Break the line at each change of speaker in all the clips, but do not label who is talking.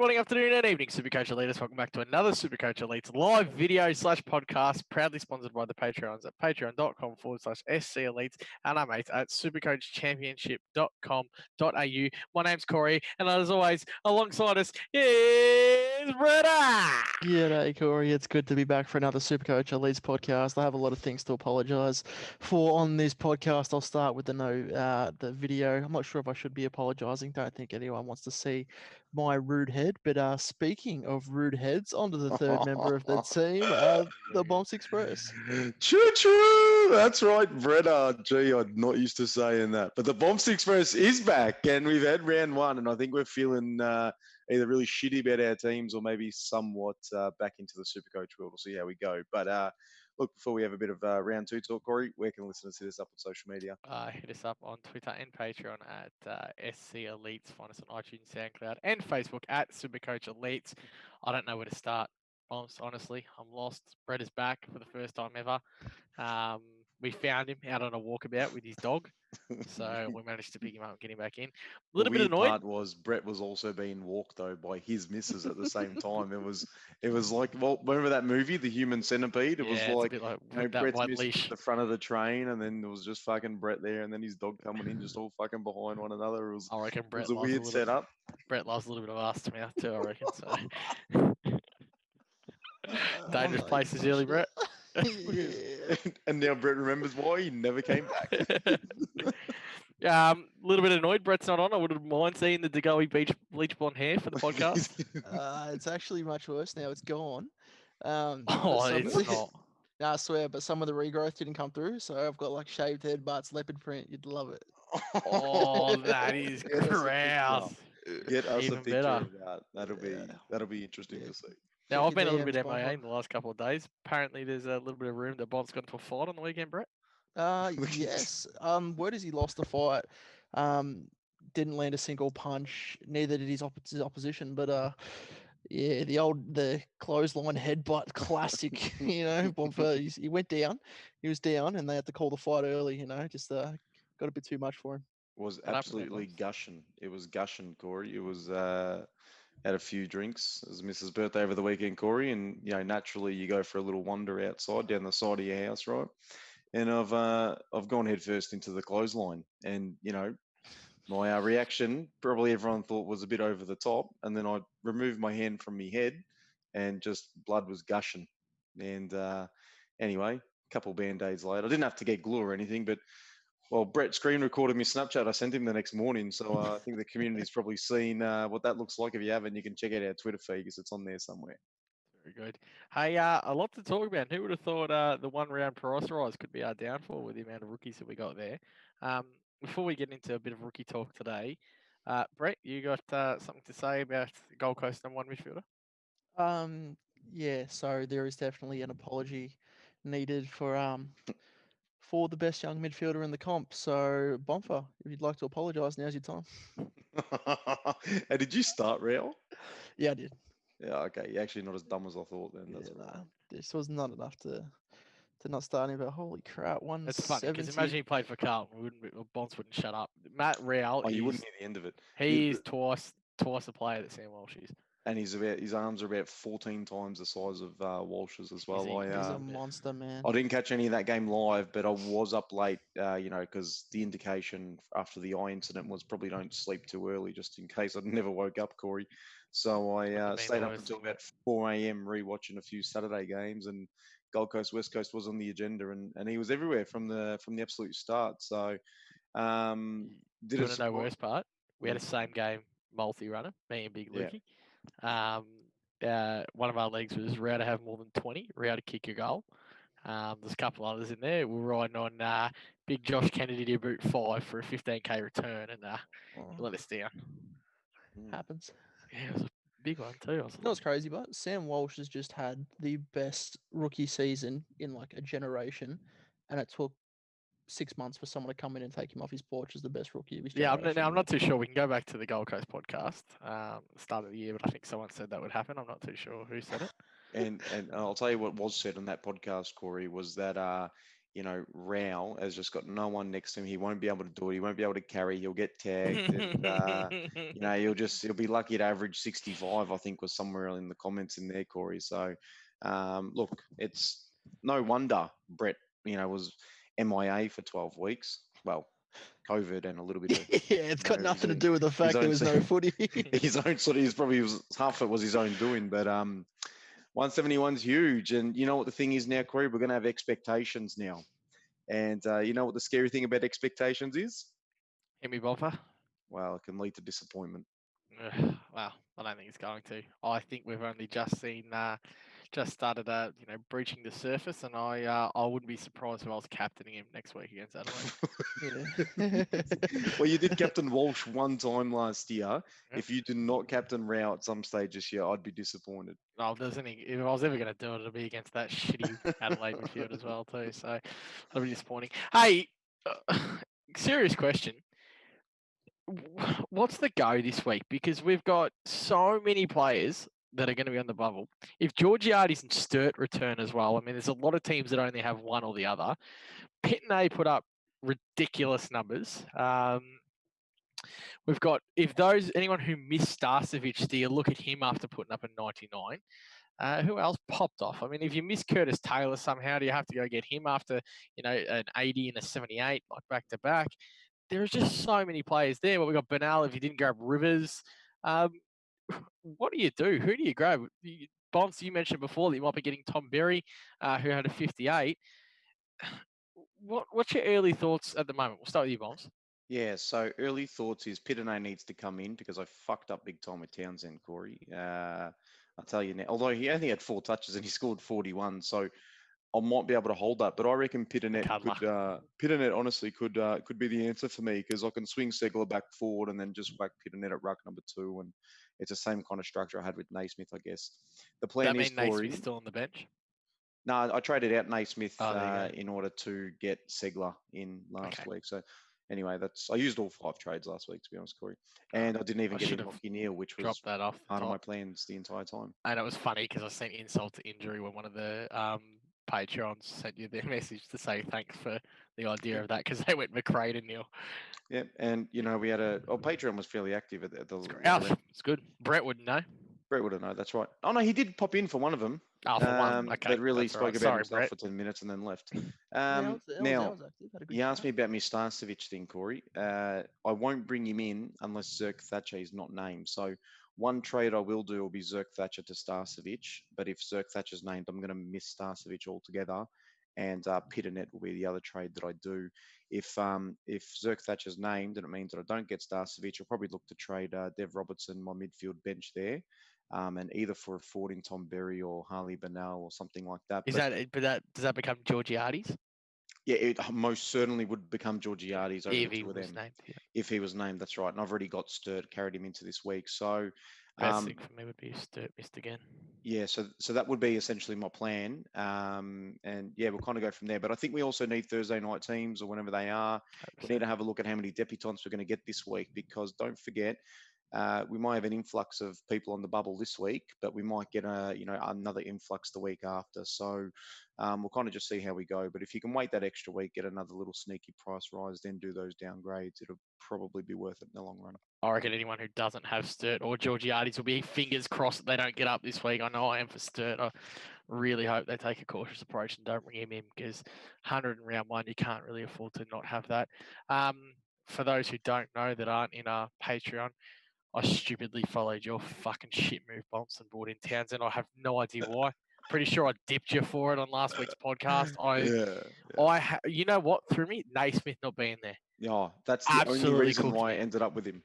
morning, afternoon, and evening, SuperCoach Elites. Welcome back to another SuperCoach Elites live video / podcast, proudly sponsored by the Patreons at patreon.com/SC Elites and our mates at supercoachchampionship.com.au. My name's Corey, and as always, alongside us is Brett.
G'day, Corey. It's good to be back for another SuperCoach Elites podcast. I have a lot of things to apologise for on this podcast. I'll start with the video. I'm not sure if I should be apologising. Don't think anyone wants to see my rude head. But speaking of rude heads, on to the third member of the team, the Bonfz Express.
Choo-choo! That's right, Brett. Gee, I'm not used to saying that. But the Bonfz Express is back, and we've had round one, and I think we're feeling either really shitty about our teams or maybe somewhat back into the SuperCoach world. We'll see how we go. But look, before we have a bit of round two talk, Corey, where can listeners hit us up on social media?
Hit us up on Twitter and Patreon at SC Elites. Find us on iTunes, SoundCloud, and Facebook at SuperCoach Elites. I don't know where to start, Bonfz, honestly. I'm lost. Brett is back for the first time ever. We found him out on a walkabout with his dog. So we managed to pick him up and get him back in. A little bit annoyed.
The weird part was Brett was also being walked though by his missus at the same time. It was like, well, remember that movie, The Human Centipede? It was like, Brett's missus at the front of the train, and then there was just fucking Brett there, and then his dog coming in, just all fucking behind one another.
I reckon Brett
was a weird setup.
Brett loves a little bit of ass to mouth too, I reckon. So dangerous places, early Brett.
And now Brett remembers why he never came back.
A little bit annoyed Brett's not on. I wouldn't mind seeing the Degoe bleach blonde hair for the podcast.
It's actually much worse now. It's gone.
It's not.
No, I swear, but some of the regrowth didn't come through, so I've got like shaved head, butts, leopard print. You'd love it.
Oh, that is gross.
Get us
Even
a picture
better.
of that. That'll be interesting to see.
Now, I've been a little bit MIA in the last couple of days. Apparently, there's a little bit of room that Bonfz got into a fight on the weekend, Brett.
Yes. Word is he lost the fight. Didn't land a single punch. Neither did his opposition. But yeah, the clothesline headbutt classic. Bonfz, he went down. He was down, and they had to call the fight early. Just got a bit too much for him.
Was absolutely gushing. It was gushing, Corey. It was had a few drinks. It was Mrs. birthday over the weekend, Corey, and naturally you go for a little wander outside down the side of your house, right? And I've gone head first into the clothesline, and my reaction, probably everyone thought was a bit over the top, and then I removed my hand from my head, and just blood was gushing. And anyway, a couple band-aids later, I didn't have to get glue or anything, but well, Brett screen recorded me Snapchat. I sent him the next morning, so I think the community's probably seen what that looks like. If you haven't, you can check out our Twitter feed because it's on there somewhere.
Very good. Hey, a lot to talk about. Who would have thought the one-round price rise could be our downfall with the amount of rookies that we got there? Before we get into a bit of rookie talk today, Brett, you got something to say about Gold Coast #1 midfielder?
Yeah. So there is definitely an apology needed for the best young midfielder in the comp. So, Bonfz, if you'd like to apologise, now's your time.
Hey, did you start Real?
Yeah, I did.
Yeah, okay. You're actually not as dumb as I thought then. That's
right. This was not enough to not start him, but holy crap, 170.
It's funny, because imagine he played for Carlton. Bonfz wouldn't shut up. Matt Real,
you wouldn't hear the end of it.
He is twice the player that Sam Walsh is.
And his arms are about 14 times the size of Walsh's as well.
He's a monster, man.
I didn't catch any of that game live, but I was up late, because the indication after the eye incident was probably don't sleep too early, just in case. I never woke up, Corey. So I stayed up until about 4 a.m. rewatching a few Saturday games, and Gold Coast, West Coast was on the agenda, and he was everywhere from the absolute start. So,
do you want to know worst part? We had a same game multi-runner, me and Big Lukey. One of our leagues was Rao to have more than 20, Rao to kick a goal. There's a couple others in there. We're riding on Big Josh Kennedy to boot 5 for a 15k return, and he let us down.
Happens.
Yeah, it was a big one too.
What's crazy, but Sam Walsh has just had the best rookie season in like a generation, and it took 6 months for someone to come in and take him off his porch as the best rookie of his generation.
I'm not too sure. We can go back to the Gold Coast podcast, start of the year, but I think someone said that would happen. I'm not too sure who said it.
And I'll tell you what was said on that podcast, Corey, was that Rao has just got no one next to him. He won't be able to do it. He won't be able to carry. He'll get tagged, and he'll be lucky to average 65. I think was somewhere in the comments in there, Corey. So, look, it's no wonder Brett, was MIA for 12 weeks. Well, COVID and a little bit of
Yeah, it's got nothing to do with the
his
fact there
own
was no footy.
his own sort of half of it was his own doing, but 171's huge. And you know what the thing is now, Corey? We're going to have expectations now. And you know what the scary thing about expectations is?
Hit me, Bonfz.
Well, it can lead to disappointment.
Well, I don't think it's going to. I think we've only just started, breaching the surface, and I wouldn't be surprised if I was captaining him next week against Adelaide.
Well, you did captain Walsh one time last year.
Yep.
If you did not captain Rao at some stage this year, I'd be disappointed.
No, if I was ever going to do it, it'll be against that shitty Adelaide midfield as well too. So that'll be disappointing. Hey, serious question. What's the go this week? Because we've got so many players that are going to be on the bubble. If Georgiades and Sturt return as well, I mean, there's a lot of teams that only have one or the other. Pittonet put up ridiculous numbers. We've got, anyone who missed Starcevic, do you look at him after putting up a 99? Who else popped off? I mean, if you miss Curtis Taylor somehow, do you have to go get him after, an 80 and a 78, like back to back? There are just so many players there. Well, we got Bernal if you didn't grab Rivers. What do you do? Who do you grab? Bonfz, you mentioned before that you might be getting Tom Berry, who had a 58. What's your early thoughts at the moment? We'll start with you, Bonfz.
Yeah, so early thoughts is Pittonet needs to come in because I fucked up big time with Townsend, Corey. I'll tell you now, although he only had 4 touches and he scored 41, so I might be able to hold that. But I reckon Pittonet honestly could be the answer for me because I can swing Segler back forward and then just whack Pittonet at ruck number 2, and it's the same kind of structure I had with Naismith, I guess. The plan is, Corey,
Naismith's still on the bench?
No, I traded out Naismith in order to get Segler in last week. So anyway, I used all 5 trades last week, to be honest, Corey. And I didn't even get in Lockie Neal, which was
that off
part of my plans the entire time.
And it was funny because I sent insult to injury when one of the Patreons sent you their message to say thanks for the idea of that because they went McRae to Neil.
Yeah, and we had Patreon was fairly active at the.
It's good. Brett wouldn't know.
Brett would have known. That's right. Oh no, he did pop in for one of them.
Oh, for one. Okay.
That really spoke about himself for 10 minutes and then left. Now, you asked me about my Starcevic thing, Corey. I won't bring him in unless Zerk Thatcher is not named. So one trade I will do will be Zerk Thatcher to Starcevic. But if Zerk Thatcher's named, I'm going to miss Starcevic altogether. And Pittonet will be the other trade that I do. If Zerk Thatcher's named, and it means that I don't get Starcevic, I'll probably look to trade Dev Robertson, my midfield bench there. And either for a Ford in Tom Berry or Harley Bernal or something like that.
Does that become Georgiades?
Yeah, it most certainly would become Georgiades over
if
the
he
two of
was
them.
named, yeah.
If he was named, that's right. And I've already got Sturt, carried him into this week. So
best thing for me would be Sturt missed again.
Yeah, so that would be essentially my plan. And yeah, we'll kind of go from there. But I think we also need Thursday night teams or whenever they are. 100%. We need to have a look at how many debutants we're going to get this week because don't forget, we might have an influx of people on the bubble this week, but we might get another influx the week after. So we'll kind of just see how we go. But if you can wait that extra week, get another little sneaky price rise, then do those downgrades, it'll probably be worth it in the long run.
I reckon anyone who doesn't have Sturt or Georgiades will be fingers crossed that they don't get up this week. I know I am for Sturt. I really hope they take a cautious approach and don't bring him in because 100 in round 1, you can't really afford to not have that. For those who don't know that aren't in our Patreon, I stupidly followed your fucking shit move, Bonfz, and brought in Townsend. I have no idea why. Pretty sure I dipped you for it on last week's podcast. You know what threw me? Naismith not being there.
Yeah, that's the only reason why I ended up with him.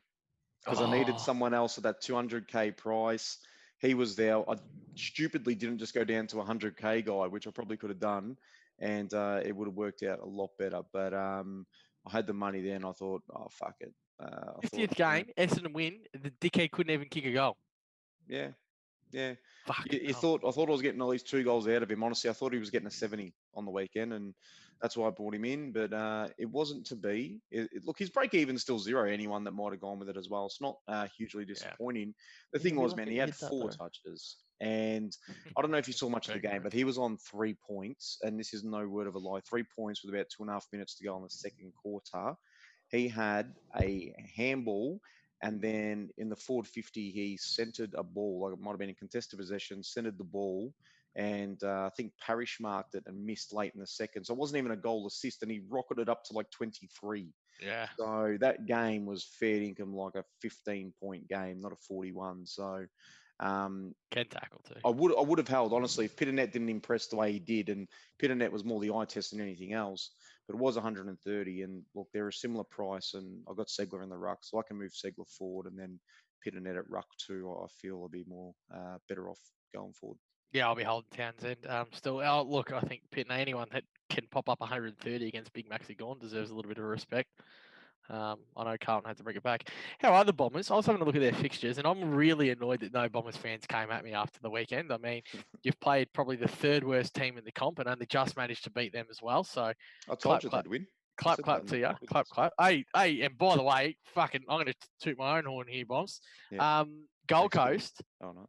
Because I needed someone else at that 200k price. He was there. I stupidly didn't just go down to a 100k guy, which I probably could have done, and it would have worked out a lot better. But I had the money then. I thought, oh fuck it.
50th game, Essendon win. The dickhead couldn't even kick a goal.
Yeah.
Fuck.
I thought I was getting at least 2 goals out of him. Honestly, I thought he was getting a 70 on the weekend, and that's why I brought him in. But it wasn't to be. Look, his break even's still 0. Anyone that might have gone with it as well. It's not hugely disappointing. The thing was, man, he had 4 touches. And I don't know if you saw much of the
Very
game, but he was on 3 points, and this is no word of a lie. 3 points with about 2.5 minutes to go in the second quarter. He had a handball, and then in the forward 50, he centered a ball, like it might have been in contested possession, centered the ball, and I think Parrish marked it and missed late in the second. So it wasn't even a goal assist, and he rocketed up to like 23.
Yeah.
So that game was fair income, like a 15-point game, not a 41. So
Can tackle too.
I would have held, honestly, if Pittonet didn't impress the way he did, and Pittonet was more the eye test than anything else, but it was 130, and look, they're a similar price, and I've got Segler in the ruck, so I can move Segler forward, and then Pittonet at ruck too. I feel I'll be more better off going forward.
Yeah, I'll be holding Townsend. Still, look, I think Pittonet, anyone that can pop up 130 against Big Maxi Gorn deserves a little bit of respect. I know Carlton had to bring it back. How are the Bombers? I was having a look at their fixtures, and I'm really annoyed that no Bombers fans came at me after the weekend. I mean, you've played probably the third worst team in the comp and only just managed to beat them as well. So,
I told you they'd win.
clap to you. Clap. Hey, and by the way, I'm going to toot my own horn here, Bombs.
Yeah.
Gold Coast.
Oh, no.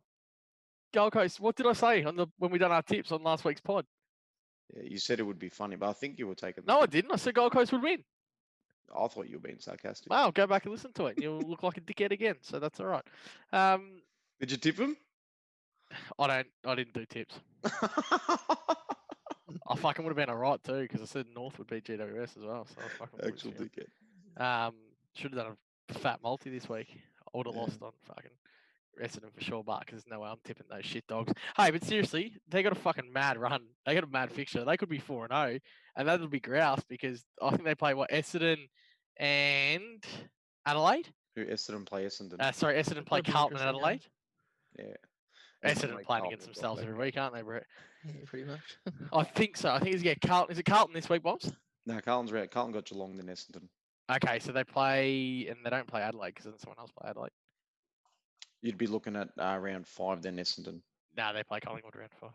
Gold Coast. What did I say when we done our tips on last week's pod?
Yeah, you said it would be funny, but I think you were taking.
No, I didn't. I said Gold Coast would win.
I thought you were being sarcastic.
Wow, go back and listen to it. You'll look like a dickhead again. So that's all right.
Did you tip him?
I didn't do tips. I fucking would have been alright too, because I said North would beat GWS as well. So I fucking
Actual dickhead.
Should have done a fat multi this week. I would have
Yeah.
lost on fucking Essendon for sure, but because there's no way I'm tipping those shit dogs. Hey, but seriously, they got a fucking mad run. They got a mad fixture. They could be 4-0, and that'll be grouse because I think they play Essendon and Adelaide.
Who Essendon play Essendon?
Essendon play
That'd be
Carlton and
interesting,
Adelaide.
Yeah.
Essendon playing against themselves every week, aren't they, Brett?
Yeah, pretty much.
I think so. I think it's Carlton. Is it Carlton this week, Bombs?
No, Carlton's right. Carlton got Geelong then Essendon.
Okay, so they play, and they don't play Adelaide because then someone else play Adelaide.
You'd be looking at round 5 then Essendon.
No, they play Collingwood round 5.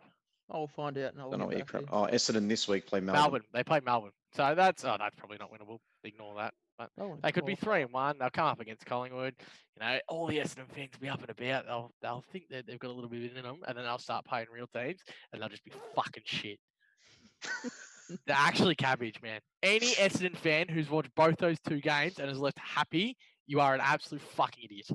I'll find out. And I'll
Don't know
get
what you
back
crap.
to you.
Oh, Essendon this week play Melbourne.
They play Melbourne. So that's probably not winnable. Ignore that. But
Oh,
they could be
well,
3-1. They'll come up against Collingwood. You know, all the Essendon fans will be up and about. They'll think that they've got a little bit in them, and then they'll start playing real teams, and they'll just be fucking shit. They're actually cabbage, man. Any Essendon fan who's watched both those two games and is left happy, you are an absolute fucking idiot.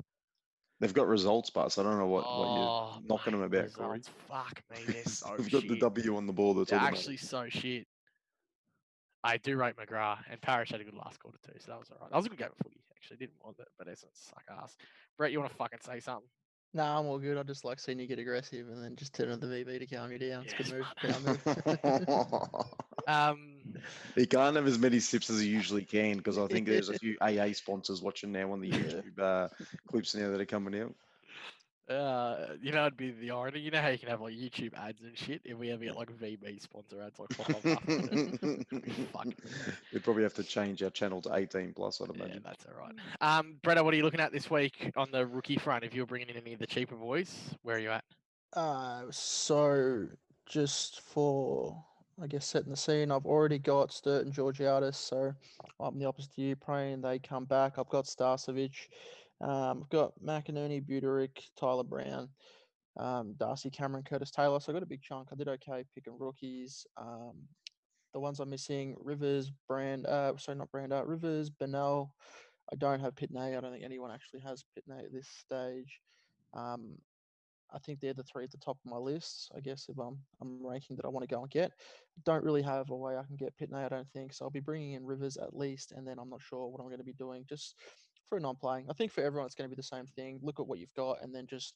They've got results, but I don't know what you're knocking them about, Corey.
Results, fuck me, they're so
They've
shit.
got the W on the ball. That's
They're
all
actually so shit. I do rate McGrath, and Parrish had a good last quarter too, so that was alright. That was a good game of footy, actually. Didn't want it, but Essendon suck ass. Brett, you want to fucking say something?
Nah, I'm all good. I just like seeing you get aggressive and then just turn on the VB to calm you down. It's a good
Yes,
move. Power move.
He can't have as many sips as he usually can because I think there's a few AA sponsors watching now on the YouTube clips now that are coming out.
It'd be the irony. You know how you can have like YouTube ads and shit. If we ever get like VB sponsor ads, like pop up after fucking.
We'd probably have to change our channel to 18 plus, I'd imagine.
Yeah, that's all right. Bretta, what are you looking at this week on the rookie front? If you're bringing in any of the cheaper boys, where are you at?
So just for, I guess, setting the scene, I've already got Sturt and Georgiadis, so I'm the opposite to you, praying they come back. I've got Starcevic. I've got McInerney, Buterick, Tyler Brown, Darcy Cameron, Curtis Taylor. So I got a big chunk. I did okay picking rookies. The ones I'm missing, Rivers, Rivers, Bennell. I don't have Pittonet. I don't think anyone actually has Pittonet at this stage. I think they're the three at the top of my list. I guess if I'm ranking that I want to go and get. Don't really have a way I can get Pittonet, I don't think. So I'll be bringing in Rivers at least, and then I'm not sure what I'm going to be doing just for non-playing. I think for everyone it's going to be the same thing. Look at what you've got and then just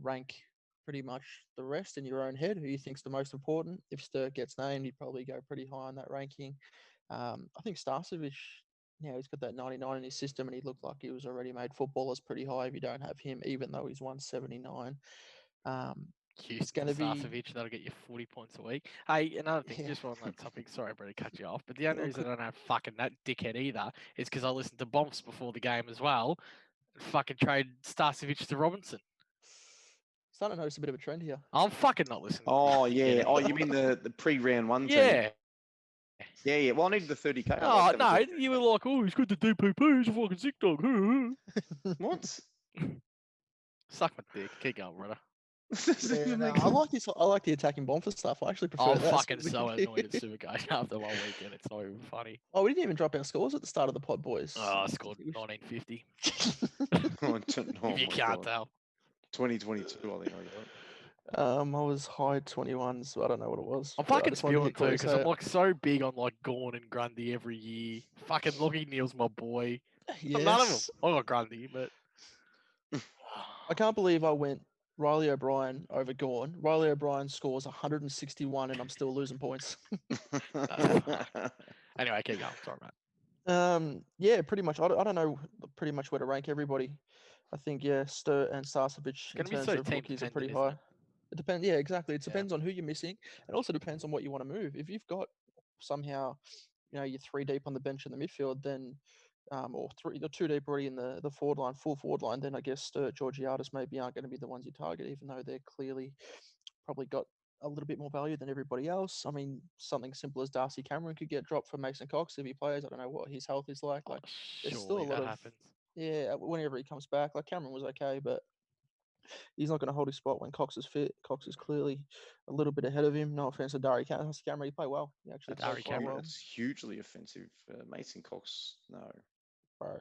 rank pretty much the rest in your own head. Who you think's the most important? If Sturt gets named, you'd probably go pretty high on that ranking. I think Starcevic, he's got that 99 in his system, and he looked like he was already made footballers pretty high if you don't have him, even though he's 179. It's going to be
Starcevic, that'll get you 40 points a week. Hey, another thing, just on that topic, sorry, Brett, to cut you off, but the only reason I don't have fucking that dickhead either is because I listened to Bonfz before the game as well. Fucking trade Starcevic to Robinson.
Starting to notice a bit of a trend here.
I'm fucking not listening.
Oh, yeah. Oh, you mean the pre-round one team?
Yeah.
Yeah. Well, I need the 30K.
Oh, no, you were like, oh, he's got the DPP, he's a fucking sick dog.
What?
Suck my dick. Keep going, brother.
Yeah, no, I like this. I like the attacking Bonfz stuff. I actually prefer
I'm
that.
fucking so annoyed at SuperCoach after one weekend. It's not even funny.
Oh, we didn't even drop our scores at the start of the pod, boys.
Oh, I scored 1950.
Oh
If
my
you can't
God.
tell.
2022, I think I got it.
I was high 21s, so I don't know what it was.
I'm
but I
fucking
just wanted to
spewing
hit
too
Corey
because
say
I'm
it.
like so big on like Gorn and Grundy every year. Fucking Lockie Neal's my boy. None of them.
Yes.
I got Grundy, but
I can't believe I went Riley O'Brien over Gorn. Riley O'Brien scores 161 and I'm still losing points.
Anyway, keep going. Sorry, mate.
Yeah, pretty much. I don't know pretty much where to rank everybody. I think, yeah, Sturt and Starcevic in
gonna be
terms
so
of
team
rookies are
dependent,
pretty
isn't
high.
it?
It depends. Yeah, exactly. It
Yeah.
depends on who you're missing. It also depends on what you want to move. If you've got somehow, you're 3 deep on the bench in the midfield, then or 2 deep already in the forward line, full forward line, then I guess Sturt, Georgiadis maybe aren't going to be the ones you target, even though they're clearly probably got a little bit more value than everybody else. I mean, something simple as Darcy Cameron could get dropped for Mason Cox if he plays. I don't know what his health is like. Like, there's still a
Surely
lot
that
of
happens.
yeah. Whenever he comes back, like Cameron was okay, but he's not going to hold his spot when Cox is fit. Cox is clearly a little bit ahead of him. No offense to Darcy Cameron, he played well. He actually
Dari
played quite
Cameron.
well,
That's hugely offensive. Mason Cox, no.
bro.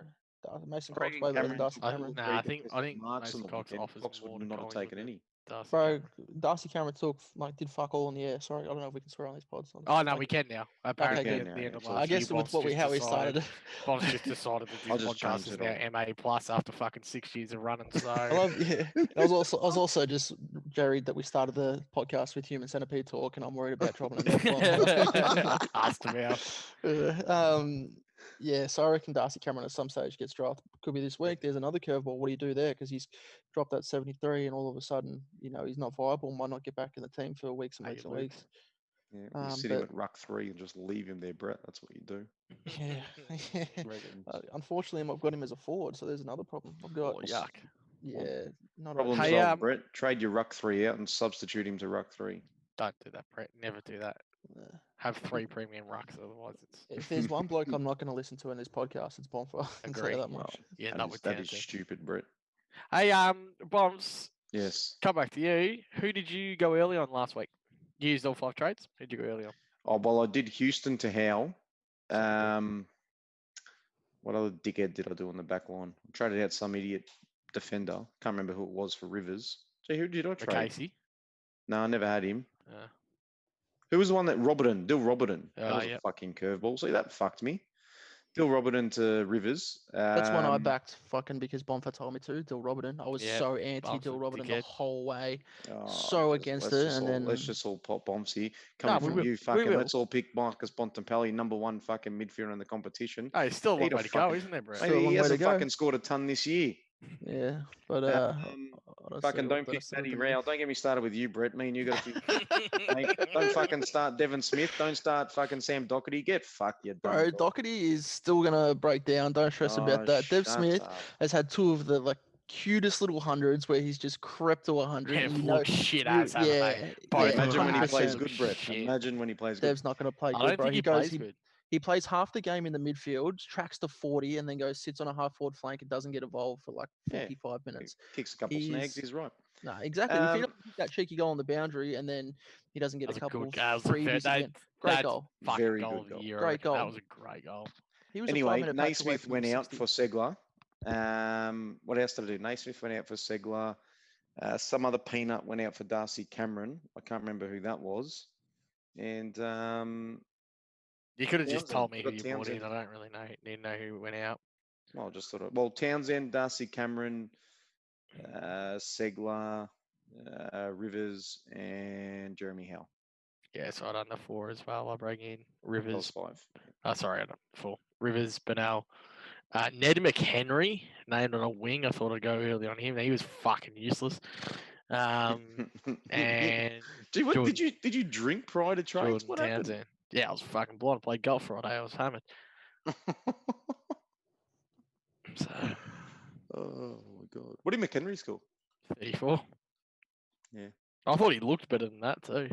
Mason
I
Cox
reckon
way better than
Cameron
Darcy
took
Cameron.
Nah,
three
I think
defensive marks on
Mason
the
Cox
weekend.
offers
Cox
more
would
to
not have
Collingwood
taken
than
any.
Darcy
Bro,
Cameron.
Darcy Cameron did fuck all in the air. Sorry, I don't know if we can swear on these pods.
Oh no, we can now. Apparently,
good.
at the end of
So
I
last year,
guess with
Bonfz
what we
just
how we
decided.
started.
Bonfz just decided that
I'll
this
just
podcast
change
is
it
now
all.
MA plus after fucking 6 years of running. So
I love yeah. I was also just Jerry that we started the podcast with Human Centipede talk, and I'm worried about dropping an F bomb.
asked about.
Yeah, so I reckon Darcy Cameron at some stage gets drafted. Could be this week. There's another curveball. What do you do there? Because he's dropped that 73, and all of a sudden, he's not viable. Might not get back in the team for weeks and
Hey,
weeks and
Luke.
weeks.
Yeah, you sit him at ruck 3 and just leave him there, Brett. That's what you do.
Yeah.
Reckons.
Unfortunately, I've got him as a forward, so there's another problem. I've got
Oh, yuck.
yeah, not
Problem
Hey,
solved, Brett. Trade your ruck 3 out and substitute him to ruck 3.
Don't do that, Brett. Never do that. Have 3 premium rucks, otherwise it's.
If there's one bloke I'm not going to listen to in this podcast, it's Bonfz. I can tell you
Agree.
that much.
Yeah, not with
that is
Townsend.
stupid, Brett.
Hey, Bonfz,
Yes.
come back to you. Who did you go early on last week? You used all 5 trades. Who did you go early on?
Oh, well, I did Houston to Howe. What other dickhead did I do on the back line? I traded out some idiot defender. Can't remember who it was for Rivers. Gee, who did I trade?
Casey.
No, I never had him.
Uh,
Who was the one that Robertson? Dill Robertson. That
Oh,
was a
yep.
fucking curveball. See, that fucked me. Dill Robertson to Rivers.
That's one I backed fucking because Bonfz told me to. Dill Robertson. I was
Yeah,
so anti
Bonfz
Dill
a
Robertson the
dickhead.
whole way.
Oh,
So against it, and then
let's just all pop bombs here.
Nah,
Coming
we
from
will.
you,
We
fucking.
will.
Let's all pick Marcus Bontempelli, number 1 fucking midfielder in the competition.
Oh, it's still a long
Eat a
way to go,
fucking-
isn't there, Brett?
Still a
Maybe
long
he
way to
hasn't
go.
fucking scored a ton this year.
Yeah, but
Fucking don't pick Matty Rao. Don't get me started with you, Brett. Me and you got a few. Mate, don't fucking start Devon Smith. Don't start fucking Sam Doherty. Get fucked, you dumb
Bro,
dog.
Doherty is still gonna break down. Don't stress about that. Dev
shut
Smith
up.
has had 2 of the cutest little hundreds where he's just crept to 100.
Yeah,
and you
look
know,
shit ass, haven't they?
yeah,
Imagine when he plays
100%.
good, Brett.
Shit.
Imagine when he plays good.
Dev's not going to play
I
good,
don't
bro.
think he
goes,
plays good.
he plays half the game in the midfield, tracks to 40, and then goes sits on a half forward flank and doesn't get involved for like
Yeah.
45 minutes.
Kicks a couple snags. He's right.
No, exactly. If he doesn't kick that cheeky goal on the boundary and then he doesn't get a couple of freebies again, great goal.
Fucking
Very
goal
good
of the
goal.
year. I
Great
reckon.
goal.
That was a great goal.
He was a
Anyway,
5-minute patch away
Naismith
from
went out
60.
for Segler. What else did I do? Naismith went out for Segler. Some other peanut went out for Darcy Cameron. I can't remember who that was. And
You could have just
Townsend.
told me
We
who
got
you brought in.
Townsend.
I don't really need to know who went out.
well, I just thought. Well, Townsend, Darcy Cameron, Segler, Rivers, and Jeremy Howe.
Yeah, so I done the 4 as well. I bring in
That was
Rivers.
5.
Sorry, I done 4. Rivers, Bernal. Ned McHenry, named on a wing. I thought I'd go early on him. He was fucking useless. And
Gee, what,
Jordan-
did you drink prior to trades?
Jordan
What
Townsend. Yeah, I was fucking blind. I played golf Friday. I was hammered.
happened?
So,
Oh my god! What did McHenry score?
34.
Yeah.
I thought he looked better than that too.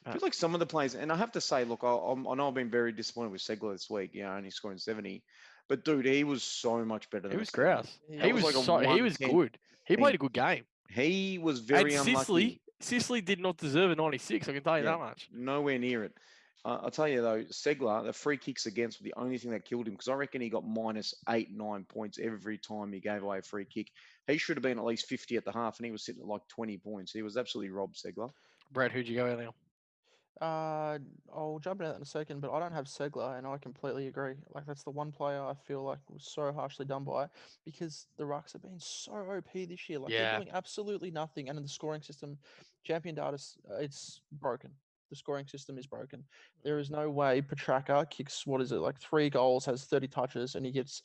I feel like some of the players, and I have to say, look, I know I've been very disappointed with Segler this week, only scoring 70. But dude, he was so much better than
He was
us.
grouse.
Yeah,
He
it
was
was like a
so he was
110.
good. He played a good game.
He was very
and
unlucky.
Sicily did not deserve a 96. I can tell you
Yeah,
that much.
nowhere near it. I'll tell you though, Segler, the free kicks against were the only thing that killed him because I reckon he got -8, 9 points every time he gave away a free kick. He should have been at least 50 at the half, and he was sitting at like 20 points. He was absolutely robbed, Segler.
Brett, who'd you go earlier?
I'll jump into that in a second, but I don't have Segler, and I completely agree. Like that's the one player I feel like was so harshly done by because the Rucks have been so OP this year. Like they're
Yeah.
doing absolutely nothing, and in the scoring system, champion data, it's broken. The scoring system is broken. There is no way Petraka kicks what is it like 3 goals, has 30 touches, and he gets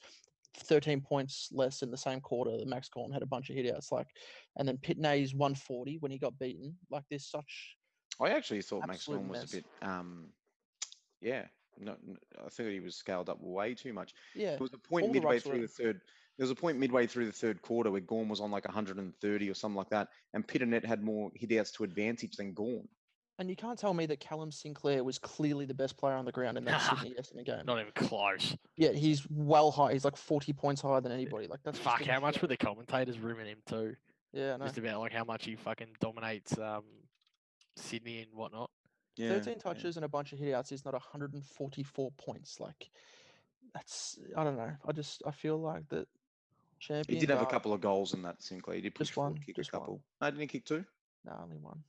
13 points less in the same quarter. The Max Corn had a bunch of hitouts, like, and then Pittonet's 140 when he got beaten. Like there's such
I actually thought Max
absolute
Gorn was a
mess.
bit, yeah, no, I think he was scaled up way too much.
Yeah,
There was a point
all the
midway
Rucks were
through the third. There was a point midway through the third quarter where Gorn was on like 130 or something like that, and Pittonet had more hitouts to advantage than Gorn.
And you can't tell me that Callum Sinclair was clearly the best player on the ground in that Sydney Essendon game.
Not even close.
Yeah, he's well high. He's like 40 points higher than anybody. Like that's
Fuck,
just
how much were
insane.
the commentators rooming him too?
Yeah, I know.
Just about like how much he fucking dominates Sydney and whatnot.
Yeah,
13 touches and a bunch of hitouts is not 144 points. Like that's I don't know. I feel like that
he
champion.
did have a
data-
couple of goals in that, Sinclair. He did push
Just
forward,
one,
kick
just
a couple.
one.
No, didn't he kick 2?
No, only one.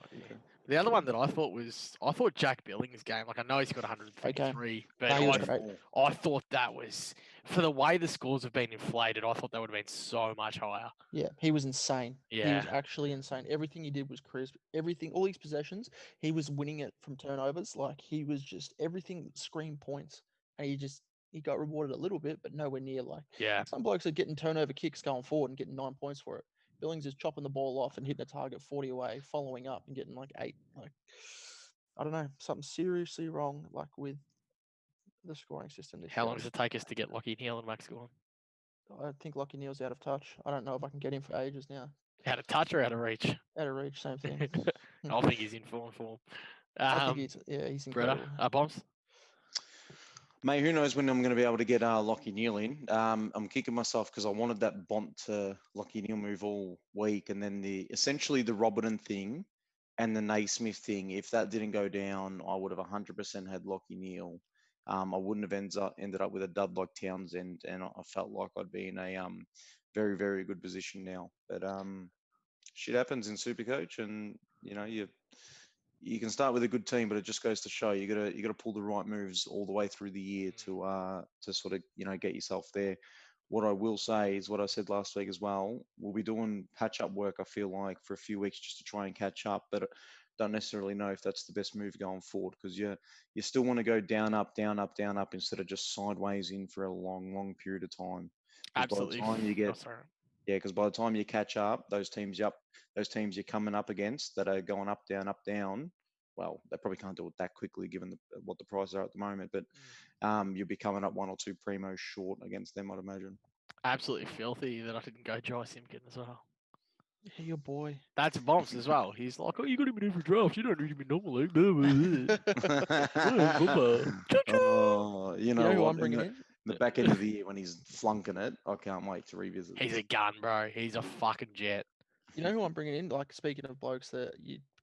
Okay.
The other one that I thought Jack Billings' game, like I know he's got 133, but
No, he was
I,
great.
I thought that was, for the way the scores have been inflated, I thought that would have been so much higher.
Yeah, he was insane. He was
Yeah.
actually insane. Everything he did was crisp. Everything, all his possessions, he was winning it from turnovers. Like he was just everything screamed points, and he got rewarded a little bit, but nowhere near like
Yeah.
some blokes are getting turnover kicks going forward and getting 9 points for it. Billings is chopping the ball off and hitting a target 40 away, following up and getting like 8. Like I don't know, something seriously wrong like with the scoring system this
How
year.
long does it take us to get Lockie Neal and Max Gorn?
I think Lockie Neal's out of touch. I don't know if I can get him for ages now.
Out of touch or out of reach?
Out of reach, same thing.
I think he's in form.
I think he's incredible.
Bonfz?
Mate, who knows when I'm going to be able to get Lockie Neal in. I'm kicking myself because I wanted that Bont to Lockie Neal move all week, and then essentially the Robertson thing and the Naismith thing. If that didn't go down, I would have 100% had Lockie Neal. I wouldn't have ended up with a dud like Townsend, and I felt like I'd be in a very, very good position now. But shit happens in Supercoach, and you can start with a good team, but it just goes to show you gotta pull the right moves all the way through the year to sort of get yourself there. What I will say is what I said last week as well. We'll be doing patch up work, I feel like, for a few weeks just to try and catch up, but don't necessarily know if that's the best move going forward because you still want to go down, up, down, up, down, up instead of just sideways in for a long, long period of time.
Absolutely.
By the time you get because by the time you catch up, those teams you're coming up against that are going up, down. Well, they probably can't do it that quickly given what the prices are at the moment, but you'll be coming up 1 or 2 primos short against them, I'd imagine.
Absolutely filthy that I didn't go Jai Simpkin as well.
Yeah, your boy.
That's Bonfz as well. He's like, oh, you got him in every draft. You don't need him in normal league.
Oh,
You know who
what?
I'm bringing in?
The back end of the year when he's flunking it, I can't wait to revisit.
He's
this.
a gun, bro. He's a fucking jet.
You know who I'm bringing in? Like speaking of blokes that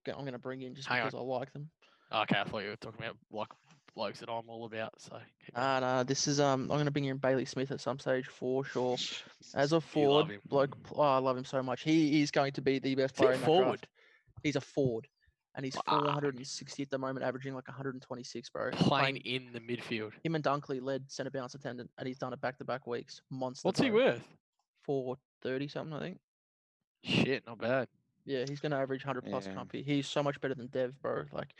I'm going to bring in just
Hang
because I like them.
Okay, I thought you were talking about like blokes that I'm all about. So
Nah, this is I'm going to bring in Bailey Smith at some stage for sure. As a
You love
forward,
him.
bloke, I love him so much. He is going to be the best
Is he
player
a
in that
forward?
draft. He's a forward, and he's
Fuck.
460 at the moment, averaging like 126, bro.
Playing in the midfield.
Him and Dunkley led centre bounce attendant, and he's done it back-to-back weeks. Monster.
What's he
bro.
worth?
430 something, I think.
Shit, not bad.
Yeah, he's going to average 100 plus
Yeah.
compy. He's so much better than Dev, bro. Like,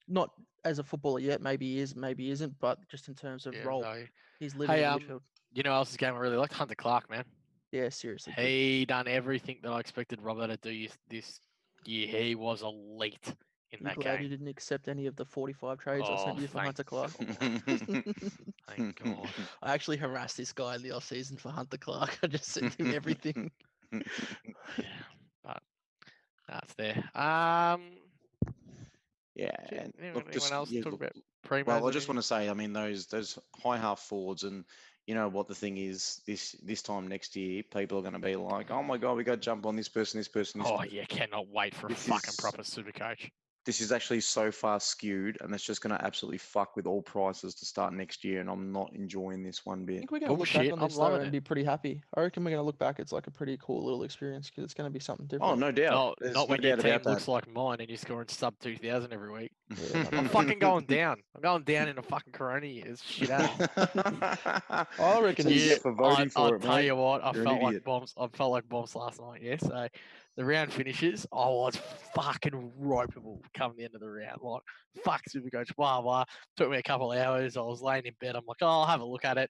not as a footballer yet. Maybe he is, maybe he isn't. But just in terms of role,
value.
he's living
Hey,
in the midfield.
You know else's game I really liked? Hunter Clark, man.
Yeah, seriously. good.
He done everything that I expected Robert to do this year. He was elite in
You
that
glad you
game.
didn't accept any of the 45 trades I sent
Oh,
you for
thank
Hunter Clark?
Thank God.
I actually harassed this guy in the off season for Hunter Clark. I just sent him everything.
Yeah, but that's there.
Yeah,
Shit,
and
anyone
look, just
else
yeah,
talk
look,
about primos?
well, I
or
just want to say, I mean, those high half forwards, and you know what the thing is, this time next year, people are going to be like, oh my God, we got to jump on this person, this person, this
Oh
person.
yeah, cannot wait for a
This
fucking
is-
proper SuperCoach.
This is actually so far skewed, and it's just going to absolutely fuck with all prices to start next year, and I'm not enjoying this one
I
bit.
think we're going to look back
Bullshit,
on
I'm
this though
loving
and
it.
be pretty happy. I reckon we're going to look back. It's like a pretty cool little experience because it's going to be something different.
Oh, no doubt.
No,
There's
not
no
when your
doubt
team
about
looks
that.
like mine and you're scoring sub 2,000 every week.
Yeah,
I'm fucking going down. I'm going down in a fucking Corona years. Shit out.
I reckon
So you
it's-
get for voting for
I'll
it,
tell
mate.
you what, I
You're an
felt like
idiot.
bombs. I felt like bombs last night. Yeah, so the round finishes. I was fucking ropeable come the end of the round. Like fuck, SuperCoach, blah blah. Took me a couple of hours. I was laying in bed. I'm like, oh, I'll have a look at it.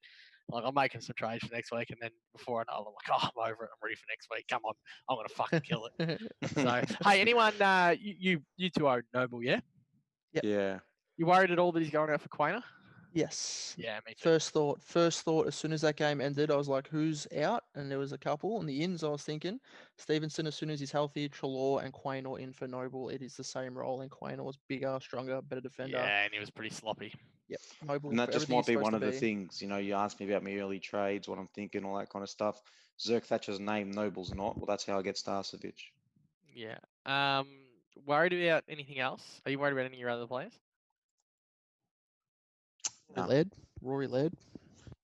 Like I'm making some trades for next week, and then before I know it, I'm like, oh, I'm over it. I'm ready for next week. Come on, I'm gonna fucking kill it. So hey, anyone, you two are Noble, yeah?
Yeah.
You worried at all that he's going out for Quainer?
yes.
Yeah, me too.
First thought, as soon as that game ended, I was like, who's out? And there was a couple. On the ins, I was thinking Stevenson, as soon as he's healthy, Trelaw and Quaynor in for Noble. It is the same role, and Quaynor's bigger, stronger, better defender.
Yeah, and he was pretty sloppy.
Yep. Noble
And that
for
just
everything
might
he's
be
supposed
one
to
of the
be.
things, you asked me about my early trades, what I'm thinking, all that kind of stuff. Zerk Thatcher's name, Noble's not. Well, that's how I get Starcevic.
Yeah. Worried about anything else? Are you worried about any of your other players?
No.
Rory Laird.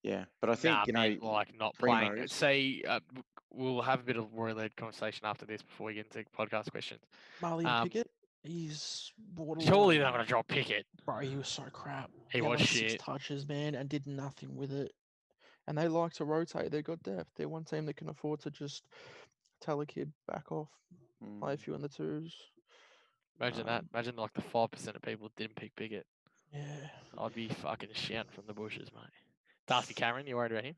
Yeah, but I think,
Nah, meant like not playing.
Primos.
Say, we'll have a bit of Roy-led conversation after this before we get into podcast questions.
Marley
Um,
Pickett. He's borderline.
Surely they're going to drop Pickett.
Bro, he was so crap.
He
had
was
like
shit.
6 touches, man, and did nothing with it. And they like to rotate. They got depth. They're one team that can afford to just tell a kid back off, play a
Mm.
few in the twos.
Imagine that. Imagine like the 5% of people didn't pick Pickett.
Yeah.
I'd be fucking shouting from the bushes, mate. Darcy Cameron, you worried about him?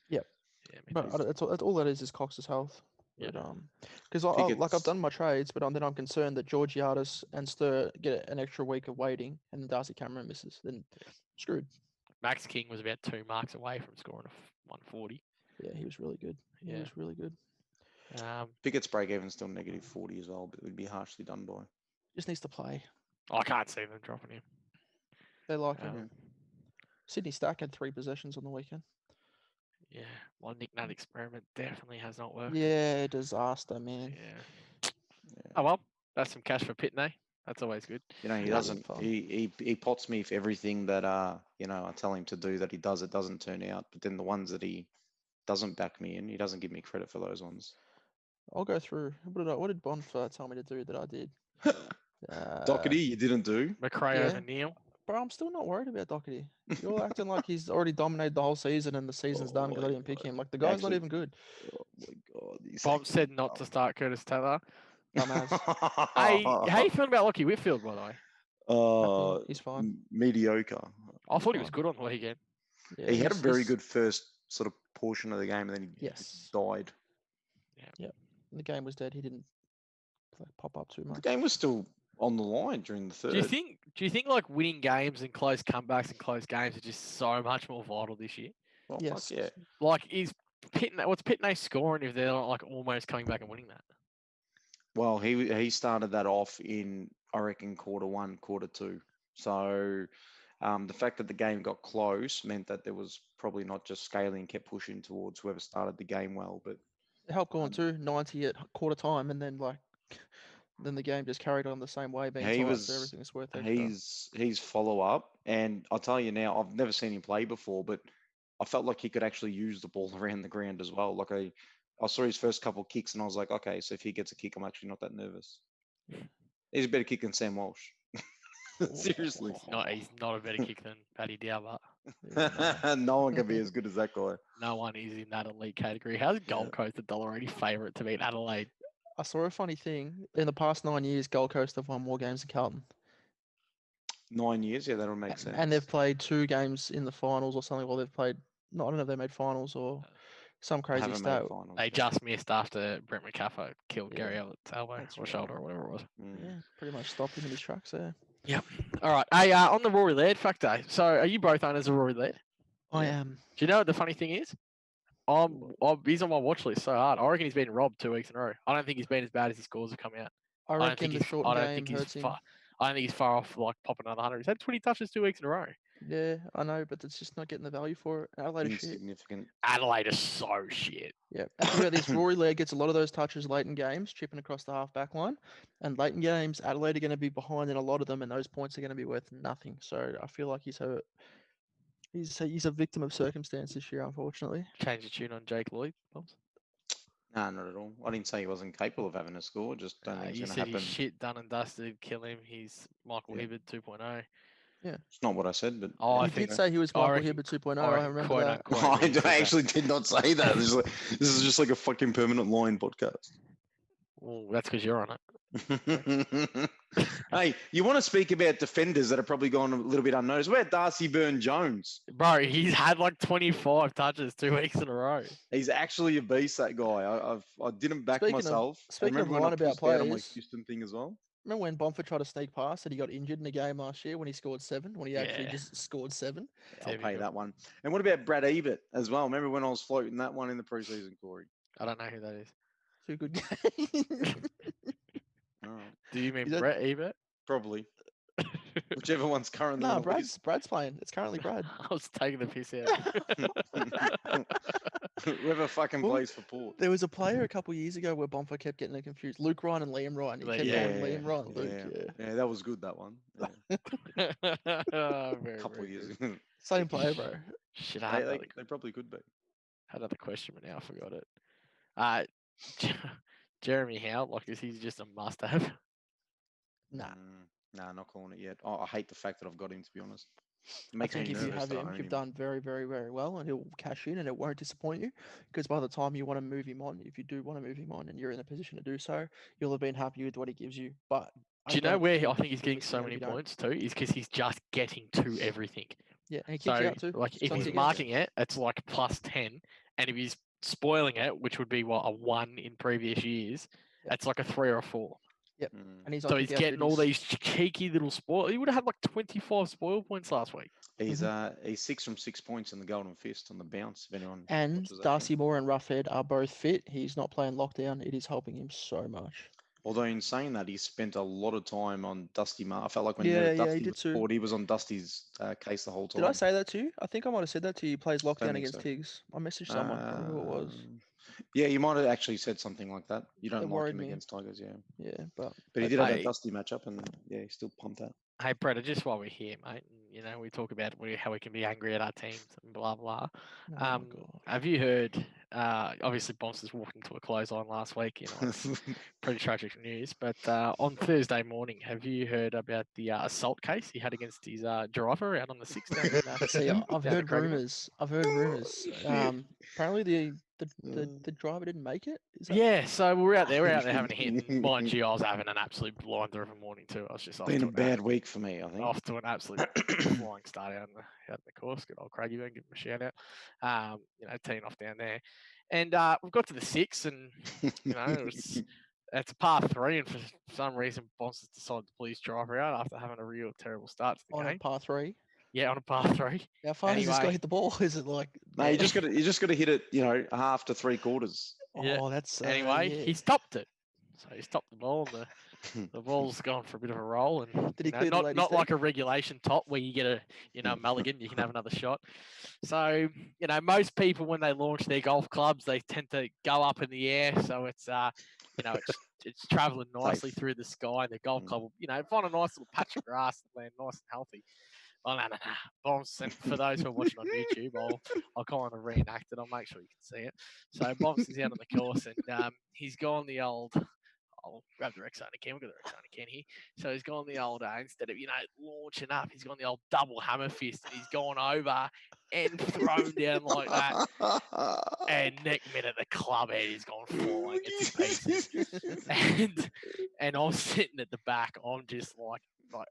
Yep.
Yeah, me
But
too.
that's all that is Cox's health.
Yeah.
But because like I've
Pickett's-
done my trades, but then I'm concerned that Georgiadis and Stir get an extra week of waiting, and then Darcy Cameron misses. Then screwed.
Max King was about 2 marks away from scoring a 140.
Yeah, he was really good. He
Yeah.
was really good.
Pickett's break even still -40 as well, but it would be harshly done by.
Just needs to play.
I can't see them dropping him.
They like him.
Um,
Sydney Stack had 3 possessions on the weekend.
Yeah, my Nick Nut experiment definitely has not worked.
Yeah, disaster, man.
Yeah. Oh well, that's some cash for Pittonet. That's always good.
He
Yeah,
doesn't.
fun.
He pots me for everything that I tell him to do that he does. It doesn't turn out. But then the ones that he doesn't back me in, he doesn't give me credit for those ones.
I'll go through. What did Bonfz tell me to do that I did?
Doherty, you didn't do.
McRae
yeah.
over Neil.
Bro, I'm still not worried about Doherty. You're acting like he's already dominated the whole season and the season's done because I
my
didn't pick
God.
him. Like the guy's
Actually-
not even good.
Oh my God. he's
Bob
like-
said not to start Curtis Taylor.
Dumbass.
Hey, how you feeling about Lockie Whitfield, by the way?
Uh,
He's fine.
mediocre.
I thought he
fine.
was good on the weekend.
Yeah,
He had a very
he's-
good first sort of portion of the game, and then he
Yes.
died.
The game was dead. He didn't pop up too
The
much.
game was still on the line during the third.
Do you think like winning games and close comebacks and close games are just so much more vital this year?
Well,
Yes.
fuck yeah.
Like, what's Pittonet scoring if they're not like almost coming back and winning that?
Well, he started that off in, I reckon, quarter 1, quarter 2. So the fact that the game got close meant that there was probably not just scaling, kept pushing towards whoever started the game well. But
It helped going to 90 at quarter time, and then then the game just carried on the same way, being
he
tight,
was
so everything's worth extra.
he's follow up, and I'll tell you now, I've never seen him play before, but I felt like he could actually use the ball around the ground as well. Like I saw his first couple of kicks, and I was like, okay, so if he gets a kick, I'm actually not that nervous. He's a better kick than Sam Walsh. Seriously.
He's not a better kick than Paddy Dow,
No one can be as good as that guy.
no one is in that elite category. How's Gold Coast the $1.80 favourite to beat Adelaide?
I saw a funny thing. In the past 9 years, Gold Coast have won more games than Carlton.
9 years, yeah, that'll make sense.
And they've played 2 games in the finals or something. Well, they've played. No, I don't know if they made finals or some crazy
haven't
stat.
made finals.
They just missed after Brent McCaffrey killed
Yeah,
Gary Elliot's elbow
that's
or
right.
shoulder or whatever it was.
Mm.
Yeah, pretty much stopped him in his tracks there.
All right. Hey, on the Rory Laird factor. So, are you both owners of Rory Laird?
I
Yeah.
am.
Do you know what the funny thing is? He's on my watch list so hard. I reckon he's been robbed 2 weeks in a row. I don't think he's been as bad as his scores have come out.
I
don't
reckon
think
the
he's-
short
I don't
game
think he's
hurts him.
I don't think he's far off like popping another 100. He's had 20 touches 2 weeks in a row.
Yeah, I know, but it's just not getting the value for it. Adelaide is shit.
Insignificant.
Adelaide is so shit.
Yeah, and think about this: Rory Laird gets a lot of those touches late in games, chipping across the half back line, and late in games, Adelaide are going to be behind in a lot of them, and those points are going to be worth nothing. So I feel like he's a victim of circumstance this year, unfortunately.
Change the tune on Jake Lloyd. Bombs.
Nah, not at all. I didn't say he wasn't capable of having a score. Just don't think it's
You
going to
said he's
happen.
shit, done and dusted. Kill him. He's Michael
Yeah.
Hibberd 2.0.
It's not what I said, but
Oh, I
He
think
did say he was
I
Michael
reckon-
Hibberd 2.0.
I
I
reckon
remember
quote
that.
unquote. he said
I
that.
actually did not say that. This is just like a fucking permanent line podcast.
Well, that's because you're on it.
Hey, you want to speak about defenders that have probably gone a little bit unnoticed? What about Darcy Byrne-Jones?
Bro, he's had like 25 touches 2 weeks in a row.
He's actually a beast, that guy. I didn't back myself.
Speaking of
remember when I
line about
pushed out on my
players,
Houston thing as well?
remember when Bonfz tried to sneak past and he got injured in the game last year when he scored 7, when he actually
Yeah.
just scored 7?
Yeah, I'll pay
Typical.
that one. And what about Brad Ebert as well? Remember when I was floating that one in the preseason, Corey?
I don't know who that is.
2 good games.
All right.
Do you mean
Is that-
Brett Ebert?
Probably. Whichever one's currently
No,
on the list.
Brad's playing. It's currently Brad.
I was taking the piss out.
Whoever fucking
Well,
plays for Port.
There was a player a couple years ago where Bonfz kept getting it confused. Luke Ryan and Liam Ryan. He kept
Yeah.
going Liam Ryan. Luke,
Yeah, that was good, that one. Yeah.
Very,
A couple
very
years
good.
ago.
Same player, bro.
Shit, I
They probably could be.
had another question, but now I forgot it. Jeremy Howe, like, is he just a must-have?
Nah.
Nah, not calling it yet. Oh, I hate the fact that I've got him, to be honest. It
I
makes
think
me
if you
nervous
have
that I
him,
own
you've
him.
done very, very, very well, and he'll cash in, and it won't disappoint you. Because by the time you want to move him on, if you do want to move him on, and you're in a position to do so, you'll have been happy with what he gives you. But
Do you know
don't
where
think
I think he's
you'll
getting
be
so
scared if
many
you don't.
points too? Is because he's just getting to everything.
Yeah, and he kicks
So,
you out too.
like, if
Some
he's
kick outs.
marking it, it's like plus 10, and if he's spoiling it, which would be what, a 1 in previous years,
Yep.
it's like a 3 or a 4.
And he's on
So he's
kick-out
getting all
duties.
these cheeky little spoil. He would have had like 25 spoil points last week.
He's 6 from 6 points in the Golden Fist on the bounce. If anyone
And
watches that
Darcy
game.
Moore and Roughhead are both fit. He's not playing lockdown. It is helping him so much.
Although in saying that, he spent a lot of time on Dusty I felt like when
Yeah,
Dusty
he did
was
too.
bored, he was on Dusty's case the whole time.
Did I say that to you? I think I might have said that to you. He plays lockdown
think
against
so.
Tiggs. I messaged someone. I don't know who it was.
Yeah, you might have actually said something like that. You don't
It
like
worried
him
me.
against Tigers, yeah.
Yeah, but
But he did have that
Hey.
Dusty matchup, and yeah, he still pumped that.
Hey, Brett, just while we're here, mate, you know, we talk about how we can be angry at our teams and blah, blah.
oh my God.
Have you heard, obviously Bonfz is walking to a closeline last week, you know, it's pretty tragic news, but on Thursday morning, have you heard about the assault case he had against his driver out on the 6th?
See, I've heard rumors. I've heard rumors.
Shit.
Apparently the driver didn't make it. Is that...
Yeah, so we're out there having a hit, and mind you, I was having an absolute blinder of a morning too. I was just off
Been
to
a
an
bad week for me, I think.
off to an absolute flying start out in the course. Good old Craigie, give him a shout out. You know, teeing off down there, and we've got to the 6, and you know, it's a par 3, and for some reason, Bonfz decided to pull his driver out after having a real terrible start to the
on
game.
a par 3?
Yeah, on a par 3.
How far does this guy
Anyway.
hit the ball? Is it like?
No, you just got to hit it, you know, half to 3/4.
Yeah.
Oh, that's
Anyway,
yeah.
he stopped it. So he stopped the ball, and the ball's gone for a bit of a roll. And
Did he
you know,
clear the ladies'
not like
deck?
a regulation top where you get a mulligan, you can have another shot. So you know, most people when they launch their golf clubs, they tend to go up in the air. So it's you know, it's traveling nicely
Safe.
through the sky. The golf club, will, you know, find a nice little patch of grass and land nice and healthy. Oh, no. Bonfz, and for those who are watching on YouTube, I'll kind of reenact it. I'll make sure you can see it. So Bonfz is out on the course, and he's gone the old. I'll grab the Rexona can. We've got the Rexona can here. So he's gone the old, instead of, you know, launching up, he's gone the old double hammer fist, and he's gone over and thrown down like that. And next minute, the club head is gone flying into pieces. And I'm sitting at the back. I'm just like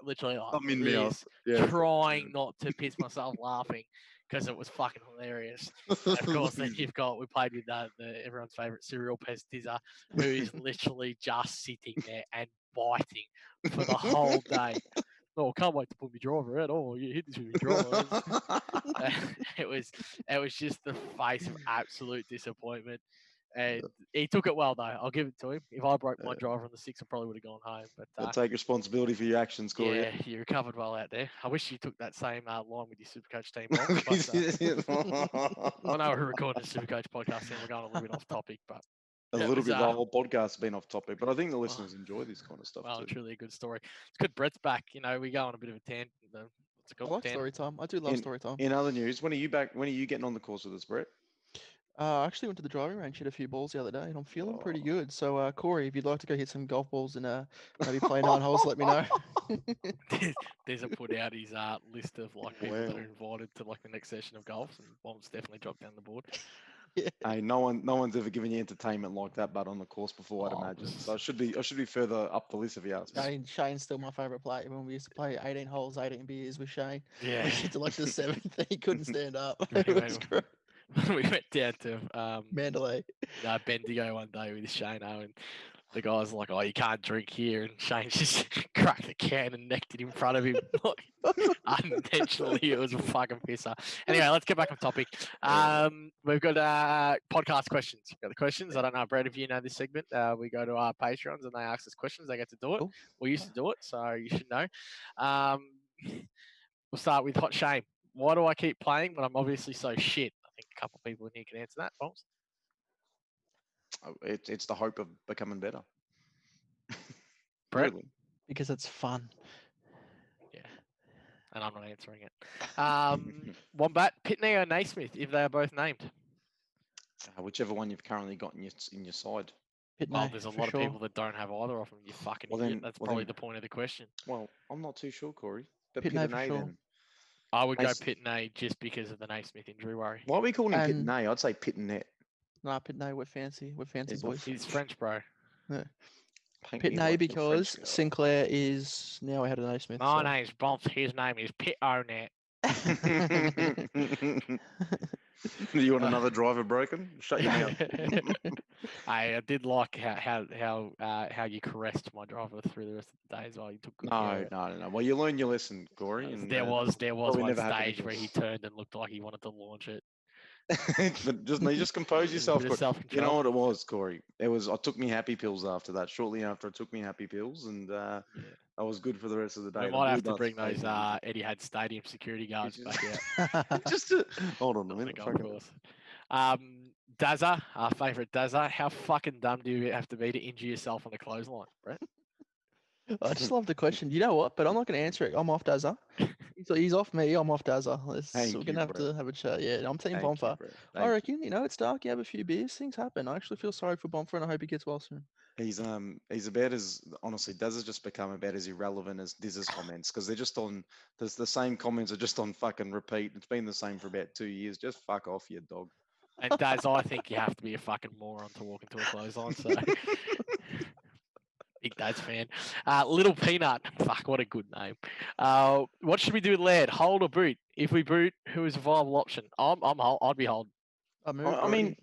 literally like
I'm in
this,
yeah,
trying not to piss myself laughing because it was fucking hilarious. And of course, then we played with everyone's favourite serial pest Dizzer, who is literally just sitting there and biting for the whole day. Oh, I can't wait to put my driver out. Oh, you hit this with your driver. It was just the face of absolute disappointment. And he took it well, though. I'll give it to him. If I broke my driver on the 6, I probably would have gone home. But
Take responsibility for your actions, Corey.
yeah, you recovered well out there. I wish you took that same line with your SuperCoach team, Bonfz, but I know we're recording a SuperCoach podcast and we're going a little bit off topic, but
A
yeah, it
little
was,
bit. The whole podcast has been off topic, but I think the
well,
listeners enjoy this kind of stuff
well,
too.
truly a good story. It's good. Brett's back. You know, we go on a bit of a tangent. What's it
I
called?
like story time. I do love story time.
In other news, when are you back? When are you getting on the course with us, Brett?
I actually went to the driving range, hit a few balls the other day, and I'm feeling pretty
Oh.
good. So, Corey, if you'd like to go hit some golf balls and maybe play 9 holes, let me know.
There's a put out his list of like people that are
Wow.
invited to like the next session of golf, and Bomb's definitely dropped down the board.
Yeah.
Hey, no one's ever given you entertainment like that, but on the course before, I'd
Oh,
imagine.
was-
So I should be further up the list if you ask me.
Shane's still my favourite player. When we used to play 18 holes, 18 beers with Shane,
Yeah.
we get to like the 7th, he couldn't stand up.
We
It was
went-
great.
we went down to
Mandalay.
Bendigo one day with Shane, and the guy's like, "Oh, you can't drink here," and Shane just cracked the can and necked it in front of him, like unintentionally. It was a fucking pisser. Anyway, let's get back on topic. We've got podcast questions. We've got the questions. I don't know, Brad, if you know this segment. We go to our Patreons and they ask us questions. They get to do it.
Cool.
We used to do it, so you should know. We'll start with Hot Shame. Why do I keep playing when I'm obviously so shit? I think a couple of people in here can answer that, Bombs.
It's the hope of becoming better.
Brett?
Really.
Because it's fun.
Yeah, and I'm not answering it. Wombat, Pittonet or Naismith, if they are both named.
Whichever one you've currently got in your side.
Well,
Pittonet,
there's a
for
lot of
sure.
people that don't have either of them. You fucking
Well,
idiot.
then-
That's
well,
probably
then-
the point of the question.
Well, I'm not too sure, Corey. But
Pittonet for
Pittonet
sure.
then.
I would go
Naismith.
Pittonet just because of the Naismith injury worry.
Why are we calling him
And-
Pittonet? I'd say Pittonet.
Nah, Pittonet, we're fancy. We're fancy
He's not
boys.
He's French, bro.
Paint me
Pittonet
like a
because
French girl.
Sinclair is now ahead of Naismith.
My name's Bonfz. His name is Pittonet.
You want another driver broken? Shut your mouth.
I did like how you caressed my driver through the rest of the day as well. You took good care of
No,
it.
no. Well, you learn your lesson, Corey. And,
There was
probably
one
never happen
stage
again.
where he turned and looked like he wanted to launch it.
but just compose yourself.
Bit of
Corey. You know
self-control.
what it was, Corey? I took me happy pills after that. Shortly after, I took me happy pills, and I was good for the rest of the day.
We
The
might have
blue
to bring
darts
those
faded.
Etihad Stadium security guards
Just-
back out.
Just to, hold on a
on the
minute.
golf
fucking-
course. Dazza, our favourite Dazza. How fucking dumb do you have to be to injure yourself on the clothesline, Brett?
I just love the question. You know what? But I'm not going to answer it. I'm off Dazza. He's off me. I'm off Dazza.
Thank
We're
you,
going to have
Brett.
to have a chat. Yeah, I'm Team
Thank you,
Bonfzer.
Brett.
I
Thank you.
reckon, it's dark. You have a few beers. Things happen. I actually feel sorry for Bonfzer and I hope he gets well soon.
He's about as honestly Daz has just become about as irrelevant as Diz's comments because they're just on the same comments are just on fucking repeat. It's been the same for about 2 years. Just fuck off, you dog.
And Daz, I think you have to be a fucking moron to walk into a clothesline. So, big Daz fan. Little Peanut. Fuck, what a good name. What should we do with Laird? Hold or boot? If we boot, who is a viable option? I'd be hold.
I moved
I mean,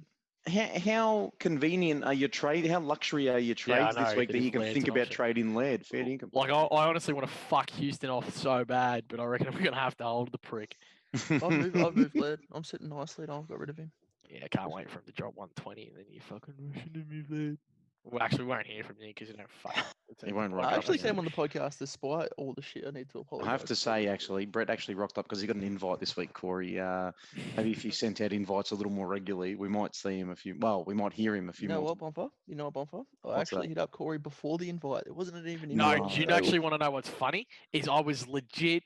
how convenient are your trade? How luxury are your trades
I
this
know,
week
that
that
if
you can
Laird's
think
an
about
option.
trading Laird? Fair income.
Like, I honestly want to fuck Houston off so bad, but I reckon we're going to have to hold the prick.
I've moved Laird. I'm sitting nicely. I've got rid of him.
Yeah, I can't wait for him to drop 120 and then you fucking rushing to move Laird. Well, actually, we won't hear from you because you don't fuck.
He won't rock
I
up
actually
again.
came on the podcast despite all the shit. I need to
I
apologize.
have to say, actually, Brett actually rocked up because he got an invite this week, Corey. Maybe if he sent out invites a little more regularly, we might see him we might hear him a few
You know
more.
what, Bonfzer? You know what, Bonfzer? I
What's
actually
that?
hit up Corey before the invite. It wasn't even
No,
invite.
do you actually want to know what's funny? Is I was legit.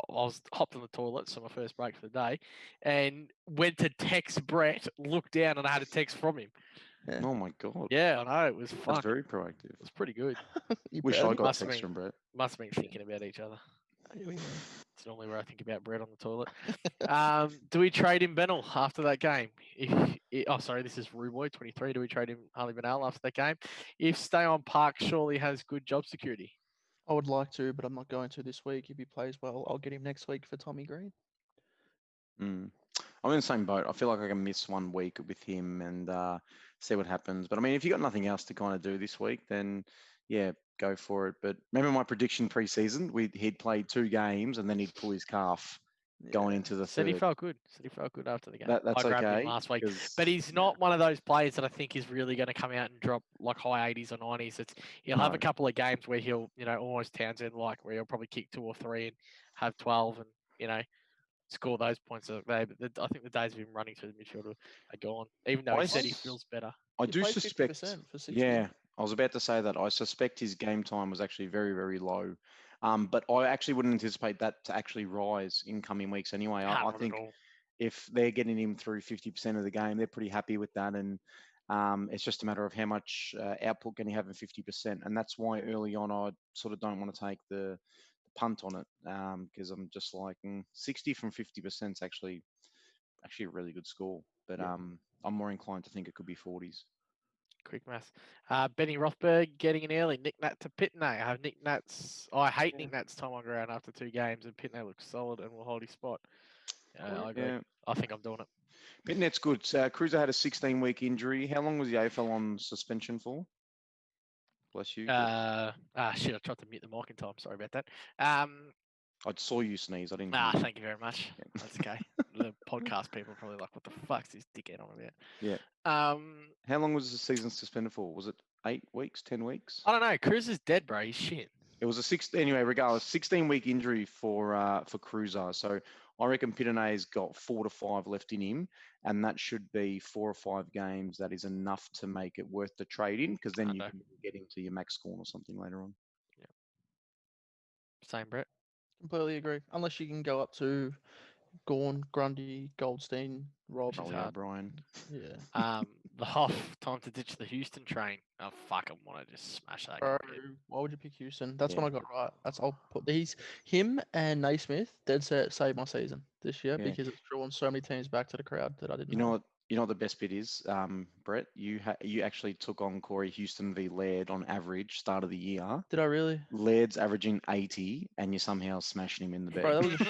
I was hopped on the toilet, so my first break for the day, and went to text Brett. Looked down, and I had a text from him.
Oh my god!
Yeah, I know it was
That's
fun.
very proactive.
It was pretty good.
You
Wish
proud
I
of
got
Must have
text
been.
from Brett.
Must have been thinking about each other.
me? Here we go.
It's normally where I think about Brett on the toilet. Do we trade in Bennell after that game? Sorry, this is Ruboy 23. Do we trade him Harley Bennell after that game? If Stay on Park surely has good job security.
I would like to, but I'm not going to this week. If he plays well, I'll get him next week for Tommy Green.
I'm in the same boat. I feel like I can miss 1 week with him and see what happens. But I mean, if you got nothing else to kind of do this week, then yeah, go for it. But remember my prediction pre-season? He'd play 2 games and then he'd pull his calf going
Yeah.
into the
Said he
third.
felt good. Said he felt good after the game.
That's
I grabbed him
okay.
last week.
'cause-
But he's not one of those players that I think is really going to come out and drop like high 80s or 90s. He'll have a
No.
couple of games where he'll, almost Townsend like, where he'll probably kick 2 or 3 and have 12 and, score those points. I think the days of him running through the midfield are gone, even though he said he feels better.
I
He
do
played
suspect.
50% for 60.
Yeah, I was about to say that. I suspect his game time was actually very, very low. But I actually wouldn't anticipate that to actually rise in coming weeks anyway. I
Not
think
at all.
if they're getting him through 50% of the game, they're pretty happy with that. And it's just a matter of how much output can you have in 50%. And that's why early on I sort of don't want to take the punt on it because I'm just like 60 from 50% is actually a really good score. But
Yeah.
I'm more inclined to think it could be 40s.
Quick maths. Benny Rothberg getting an early. Nick Nat to Pittonet. I have Nick Nat's. I hate Nick Nat's time on ground after 2 games, and Pittonet looks solid and will hold his spot. I agree.
Yeah.
I think I'm doing it.
Pittonet's good. Cruiser had a 16-week injury. How long was the AFL on suspension for? Bless you.
Shit, I tried to mute the mic in time. Sorry about that.
I saw you sneeze. I didn't hear.
Thank you very much. That's okay. The podcast people are probably like, what the fuck's this dickhead on about?
Yeah. How long was the season suspended for? Was it 8 weeks, 10 weeks?
I don't know. Cruz is dead, bro. He's shit.
It was anyway, regardless, 16-week injury for Cruiser. So I reckon Pittonet's got 4 to 5 left in him, and that should be 4 or 5 games. That is enough to make it worth the trade in, because then you can get into your max score or something later on.
Yeah. Same, Brett.
Completely agree. Unless you can go up to Gawn, Grundy, Goldstein, Rob.
Which is
Oh yeah,
hard.
Brian.
Yeah.
The Hoff, time to ditch the Houston train. Oh fuck, I want to just smash that.
Bro, why would you pick Houston? That's
Yeah.
one I got right. I'll put him and Naismith dead set saved my season this year
Yeah.
because it's drawn so many teams back to the crowd that I didn't.
You know what the best bit is, Brett? You actually took on Corey Houston v Laird on average start of the year.
Did I really?
Laird's averaging 80, and you're somehow smashing him in the bed.
Bro, that was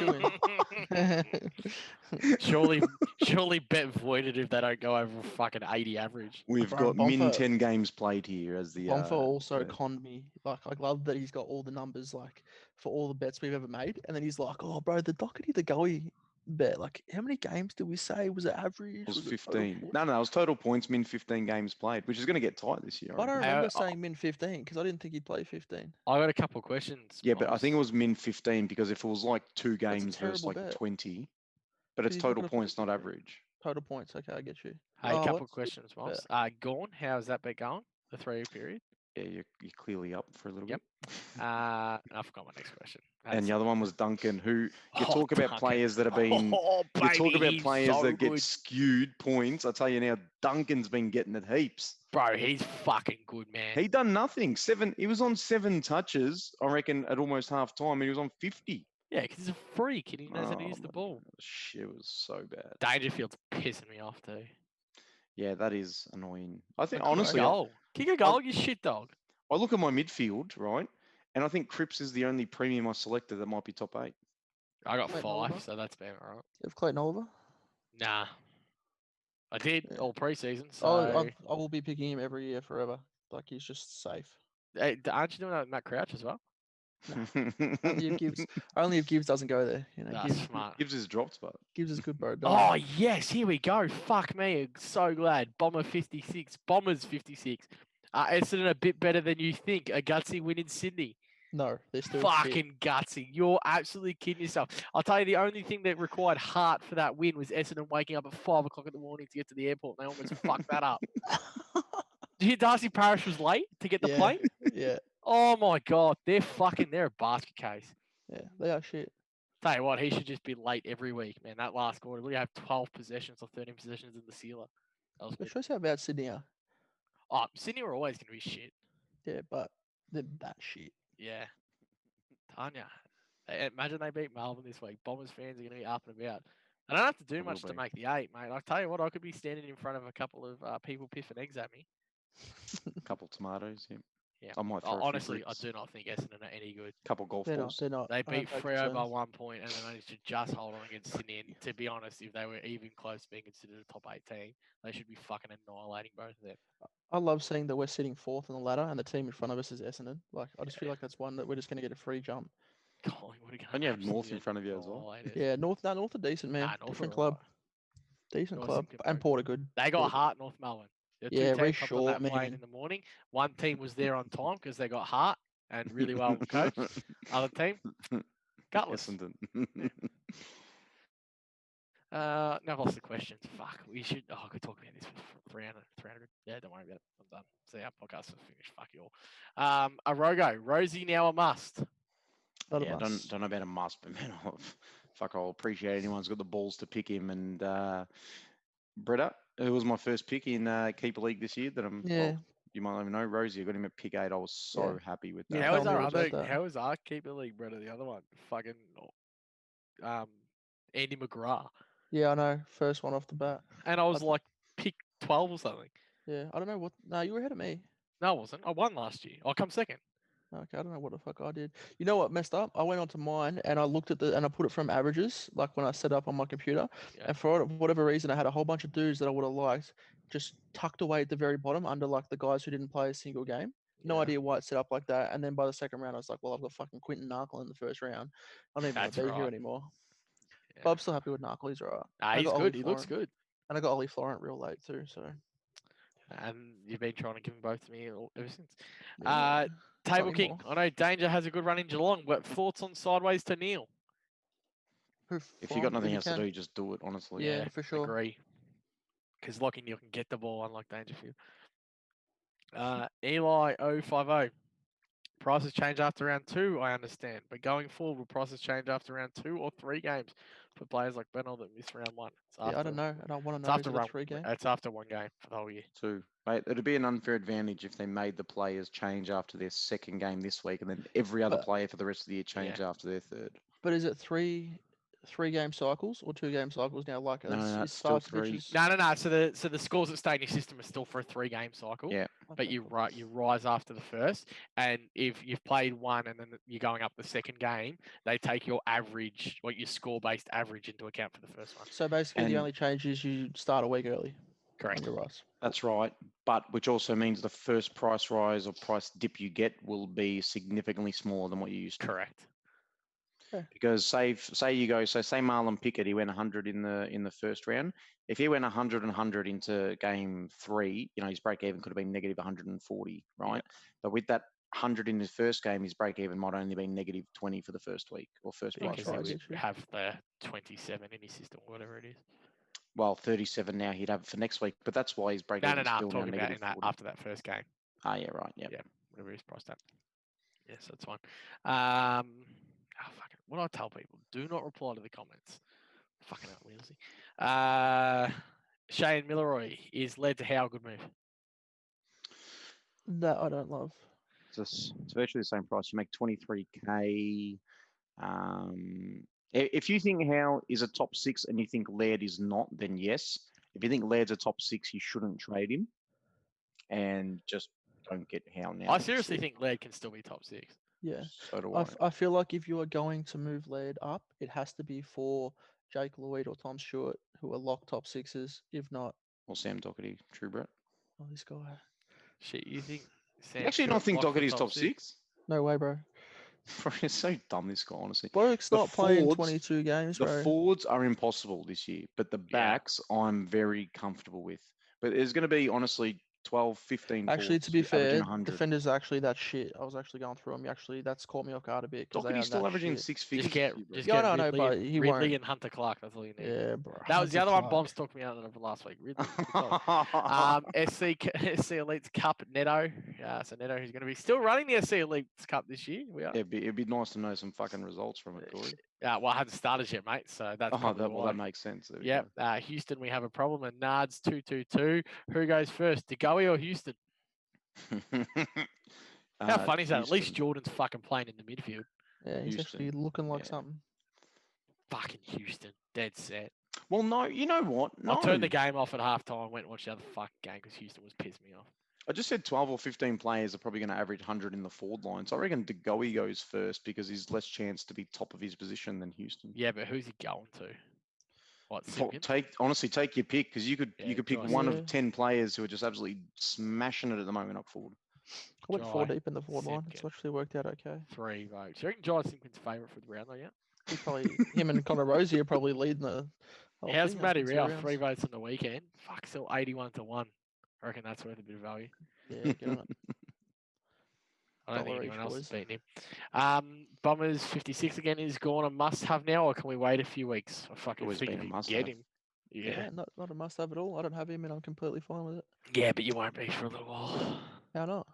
a shoo-in.
surely bet voided if they don't go over a fucking 80 average.
We've
Bro,
got min
Bonfz-
10 games played here as the.
Bonfz also
the-
conned me. Like, I love that he's got all the numbers, like, for all the bets we've ever made. And then he's like, oh, bro, the Doherty, the Goey bet, like, how many games did we say? Was it average?
It was
it total
15.
points?
No, it was total points, min 15 games played, which is going to get tight this year.
I don't
reckon.
remember saying min 15 because I didn't think he'd play 15.
I got a couple of questions.
Yeah, but I think it
Bonfz.
was min 15 because if it was like 2
That's a
games versus
terrible
like
bet.
20, but it's
he's not
total
gonna play
points, not
15.
average.
Total points. Okay, I get you.
Hey, a
Oh,
couple of
what's-
questions,
bet.
Bonfz. Gorn, how's that bet going? The 3-year period?
Yeah, you're clearly up for a little
Yep.
bit.
And I forgot my next question.
And the other one was Duncan, who you
Oh,
talk about
Duncan.
players that have been.
Oh,
You talk
baby,
about
he's
players
so
that get
good.
skewed points. I tell you now, Duncan's been getting it heaps.
Bro, he's fucking good, man.
He done nothing. He was on 7 touches, I reckon, at almost half time, and he was on 50.
Yeah, because he's a freak and he knows how to
Oh
use the
my
ball.
gosh, it was so bad.
Dangerfield's pissing me off too.
Yeah, that is annoying. I think
Kick a
honestly,
goal. Kick a goal, you shit dog.
I look at my midfield, right, and I think Cripps is the only premium I selected that might be top 8.
I got
Wait,
5,
Oliver?
so that's been alright.
You have Clayton Oliver?
Nah. I did
Yeah.
all preseason, so
I will be picking him every year forever. Like, he's just safe.
Hey, aren't you doing that with Matt Crouch as well?
Only if Gibbs doesn't go there. You know,
That's
Gibbs,
smart.
Gives his dropped spot.
Gibbs is good, bro.
Oh yes, here we go. Fuck me, I'm so glad. Bomber 56, Bombers 56. Essendon a bit better than you think. A gutsy win in Sydney.
No, they're still shit.
Fucking gutsy. You're absolutely kidding yourself. I'll tell you, the only thing that required heart for that win was Essendon waking up at 5 o'clock in the morning to get to the airport. And they almost fucked that up. Did you hear Darcy Parish was late to get the
Yeah.
plane?
Yeah,
Oh my god, they're a basket case.
yeah, they are shit.
Tell you what, he should just be late every week, man. That last quarter, we have 12 possessions or 13 possessions in the sealer. That was
It
good.
shows how bad Sydney are.
Oh, Sydney were always going to be shit.
Yeah, but they're that shit.
Yeah. Tanya, imagine they beat Melbourne this week. Bombers fans are going to be up and about. I don't have to do
They will
much to
be.
make the 8, mate. I tell you what, I could be standing in front of a couple of people piffing eggs at me.
A couple tomatoes. Yeah.
Yeah.
I might throw a few
Honestly, I
bricks.
do not think Essendon are any good.
Couple golf
They're not.
balls.
They're not.
They
I have
beat
no
Freo by
concerns.
1 point and they managed to just hold on against Sydney. And to be honest, if they were even close to being considered a top 8 team, they should be fucking annihilating both of them.
I love seeing that we're sitting 4th on the ladder and the team in front of us is Essendon. Like, I just feel like that's one that we're just going to get a free jump.
Collingwood again.
Don't you have North in front of you as well?
Yeah, North are decent, man.
Nah, North
Different
are
club.
alright.
Decent
North's
club.
in good
And
vote.
Port are good.
They got
Port are good.
Hart, North Melbourne. The
Yeah,
two
very
teams on
short,
that plane
man.
in the morning. One team was there on time because they got Hart and really well coached. Other team, gutless.
Essendon.
Now I've lost the questions. Fuck, we should. Oh, I could talk about this for 300. Yeah, don't worry about it. I'm done. See, our podcast is finished. Fuck you all. Arogo, Rosie now a must.
Not a
Yeah,
must.
don't know about a must, but man, I'll appreciate anyone's got the balls to pick him. And Brett, who was my first pick in Keeper League this year, that
Yeah.
you might not even know, Rosie. I got him at pick 8. I was so happy with that.
Yeah,
Tell me all about that.
how was our keeper league, brother? The other one, fucking, Andy McGrath.
Yeah, I know. First one off the bat.
And I was
th-
like pick 12 or something.
Yeah, I don't know what. No, you were ahead of me.
No, I wasn't. I won last year. I come second.
Okay, I don't know what the fuck I did. You know what messed up? I went onto mine and I looked at and I put it from averages, like when I set up on my computer.
Yeah.
And for whatever reason, I had a whole bunch of dudes that I would have liked just tucked away at the very bottom under like the guys who didn't play a single game. No
Yeah.
idea why it's set up like that. And then by the second round, I was like, well, I've got fucking Quinton Narkle in the first round. I don't even want
That's
to be here
right.
anymore.
Yeah.
But I'm still happy with Narkle. He's all right.
Nah, he's good. He looks good.
And I got Ollie Florent real late too. So
And you've been trying to give them both to me ever since.
yeah,
Table
not
King.
anymore.
I know Danger has a good run in Geelong, but thoughts on sideways to Neil?
If you got nothing else to do, just do it, honestly.
Yeah, for sure.
Agree. Because Lockie Neil can get the ball, unlike Dangerfield. Eli 050. Prices change after round 2, I understand. But going forward, will prices change after round 2 or 3 games for players like Bennell that missed round 1?
Yeah, I don't know. And I want to
It's
know
after
is it a 3 game?
It's after 1 game for the whole year.
2. Mate, it'd be an unfair advantage if they made the players change after their second game this week, and then every other player for the rest of the year change after their third.
But is it 3 game cycles or 2 game cycles now? Like
No,
it's
still
5
3.
pitches.
No. So the scores that stay in your system are still for a 3 game cycle.
Yeah.
But you rise after the first, and if you've played 1 and then you're going up the second game, they take your average, your score-based average into account for the first one.
So basically, the only change is you start a week early.
Correct.
On your rise.
That's right. But which also means the first price rise or price dip you get will be significantly smaller than what you used to.
Correct.
Because say Marlon Pickett, he went 100 in the first round. If he went 100 and 100 into game 3, his break even could have been negative 140, right? Yeah. But with that 100 in his first game, his break even might only be negative 20 for the first week or first price rise.
He would have the 27 in his system, whatever it is.
Well, 37 now he'd have for next week, but that's why his break even is still now negative 40.
After that first game.
Ah, yeah, right, yeah.
Yeah, whatever he's priced at. Yes, that's fine. Fuck it. What do I tell people? Do not reply to the comments. Fucking hell, Lindsay. Shane Milleroy is led to how a good move?
That I don't love.
It's virtually the same price. You make 23k. If you think Howe is a top 6 and you think Laird is not, then yes. If you think Laird's a top 6, you shouldn't trade him, and just don't get Howe now.
I seriously think Laird can still be top 6.
Yeah,
so do I.
I feel like if you are going to move Laird up, it has to be for Jake Lloyd or Tom Stewart, who are locked top 6s. If not,
or Sam Doherty, True Brett.
Oh, this guy.
Shit, you think?
Sam actually not think Doherty's top 6?
No way, bro.
Bro, you're so dumb, this guy, honestly.
Bloke's not playing 22 games, bro.
The forwards are impossible this year, but the backs I'm very comfortable with. But there's going to be, honestly, 12, 15
Actually, to be fair,
100.
defenders actually that shit. I was actually going through them. That's caught me off guard a bit.
Doherty's still averaging 6 figures.
Just get Ridley, Ridley and Hunter Clark. That's all you need.
Yeah, bro.
That was the other one Bonfz took me out of last week. Ridley. SC Elites Cup Neto. So Neto, who's going to be still running the SC Elites Cup this year. We are.
It'd be nice to know some fucking results from it, Corey.
Yeah, well, I haven't started yet, mate. So that's
that makes sense.
Yep. Houston, we have a problem. And Nards 222. Who goes first, DeGoey or Houston? How funny is that? Houston. At least Jordan's fucking playing in the midfield.
Yeah, he's actually looking like something.
Fucking Houston. Dead set.
Well, no, you know what? No.
I turned the game off at halftime and went and watched the other fucking game because Houston was pissing me off.
I just said 12 or 15 players are probably going to average 100 in the forward line. So I reckon DeGoey goes first because he's less chance to be top of his position than Houston.
Yeah, but who's he going to? What,
honestly, take your pick because you could pick one of 10 players who are just absolutely smashing it at the moment up forward.
I went 4
Jai,
deep in the forward line. It's
Simpkin.
actually worked out okay.
3 votes. You reckon Jai Simpkin's favourite for the round though, yeah?
He's probably him and Connor Rosie are probably leading the whole
How's
thing.
Matty
after 2
Rao?
rounds.
3 votes on the weekend. Fuck, still 81-1. I reckon that's worth a bit of value.
Yeah, get on it.
I don't think
$1
anyone
each,
else
boys.
has beaten him. Bombers 56 again is gone a must-have now, or can we wait a few weeks? I fucking
Always
think
been
if
a
you
must-have.
get him.
Yeah, not a must-have at all. I don't have him, and I'm completely fine with it.
Yeah, but you won't be for a little while.
How not?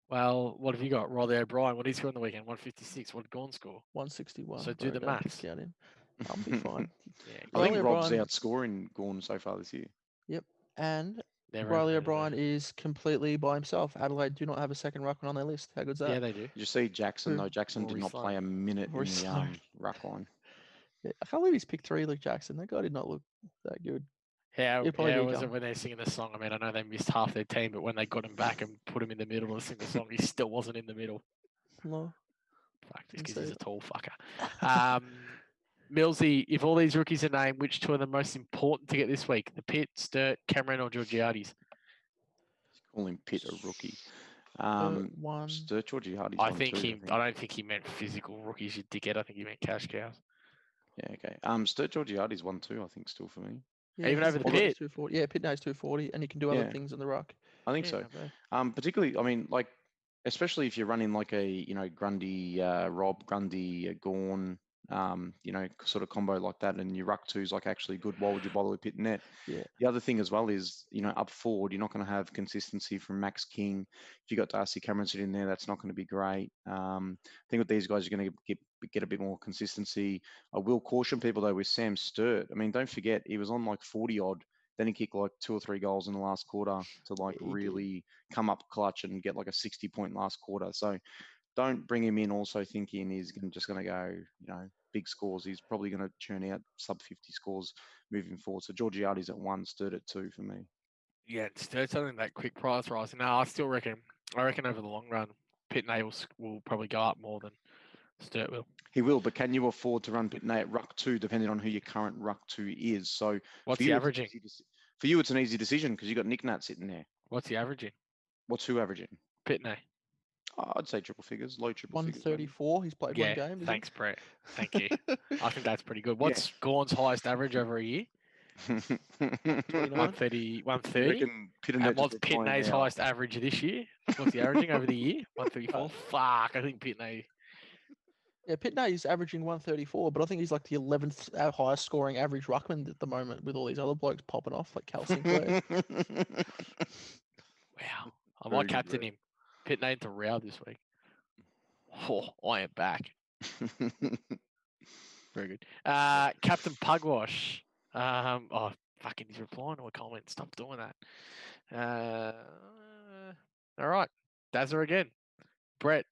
Well, what have you got? Riley O'Brien, what did he score on the weekend? 156. What did Gorn score?
161.
So do the
don't
maths.
discount him. I'll be fine.
Yeah,
I think
Riley
Rob's
O'Brien-
outscoring Gorn so far this year.
And
never
Riley
ever
O'Brien is completely by himself. Adelaide do not have a second ruckman on their list. How good's that?
Yeah, they do.
Did you see Jackson
Who?
though? Jackson did
Rory
not
Sloane.
play a minute
Rory
in the
Sloane.
ruck line.
Yeah, I can't believe he's picked 3, Luke Jackson. That guy did not look that good.
How
He'll probably be
was it
gone.
when they're singing the song? I mean, I know they missed half their team, but when they got him back and put him in the middle to sing the song, he still wasn't in the middle.
No.
Fuck, just
Didn't
because
see
he's a
it.
tall fucker. Millsy, if all these rookies are named, which 2 are the most important to get this week? The Pitt, Sturt, Cameron, or Georgiades?
Calling Pitt a rookie.
One.
Sturt Georgiades
I
one
think
too,
he. I don't think he meant physical rookies. You dickhead. I think he meant cash cows.
Yeah, okay. Sturt Georgiades 1-2, I think, still for me.
Yeah,
Even
he's
over the
Pitnot's
Pitt?
240. Yeah, Pitnot's 240, and he can do other
Yeah.
things in the ruck.
I think
Yeah,
so.
not bad.
Particularly, I mean, like, especially if you're running like a, Grundy, Rob, Grundy, Gorn, sort of combo like that, and your ruck two's like actually good. Why would you bother with Pittonet?
Yeah.
The other thing as well is, up forward, you're not going to have consistency from Max King. If you got Darcy Cameron sitting there, that's not going to be great. I think with these guys, you're going to get a bit more consistency. I will caution people though with Sam Sturt. I mean, don't forget he was on like 40 odd. Then he kicked like 2 or 3 goals in the last quarter to like
Yeah, he did.
really come up clutch and get like a 60-point last quarter. So don't bring him in also thinking he's just going to go, big scores. He's probably going to churn out sub 50 scores moving forward. So Georgiades at 1, Sturt at 2 for me.
Yeah, Sturt's only that quick price rise. No, I still reckon. I reckon over the long run, Pittonet will probably go up more than Sturt will.
He will, but can you afford to run Pittonet at ruck 2 depending on who your current ruck 2 is? So
What's
for
he
you,
averaging?
For you, it's an easy decision because you got Nick Nat sitting there.
What's he averaging?
What's who averaging?
Pittonet.
I'd say triple figures, low triple figures.
134. He's played
Yeah,
one game. Is
thanks, Brett. Thank you. I think that's pretty good.
Yeah.
What's Gorn's highest average over a year?
29.
130. 130.
Reckon Pittonet
And what's
just replying
Pittonet's
now.
highest average this year? What's he averaging over the year? 134. Fuck, I think Pittonet.
Yeah, Pittonet is averaging 134, but I think he's like the 11th highest scoring average ruckman at the moment with all these other blokes popping off like Cal Sinclair.
Wow, I
Very
might
good,
captain
Brett.
him. Pittonet into Rao this week. Oh, I am back. Very good. Captain Pugwash. Oh, fucking, he's replying to a comment. Stop doing that. All right. Dazza again. Brett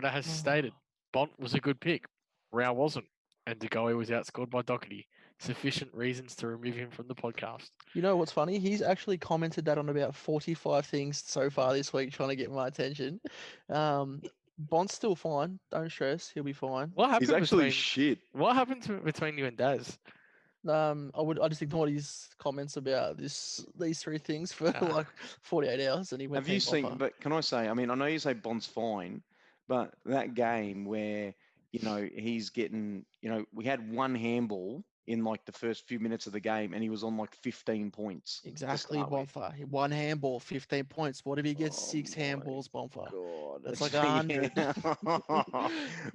has stated Bont was a good pick. Rao wasn't. And DeGoey was outscored by Doherty. Sufficient reasons to remove him from the podcast.
You know what's funny? He's actually commented that on about 45 things so far this week, trying to get my attention. Bond's still fine. Don't stress. He'll be fine.
What happened
He's actually
between
shit.
What happened between you and Daz?
I just ignored his comments about these 3 things for
Ah.
like 48 hours, and he went.
Have you
team
seen?
offer.
But can I say? I mean, I know you say Bond's fine, but that game where he's getting, we had one handball in like the first few minutes of the game, and he was on like 15 points. to
Exactly,
start with.
Bonfar. He 1 handball, 15 points. What if he gets 6
my
handballs, Bonfar?
God,
That's like 100.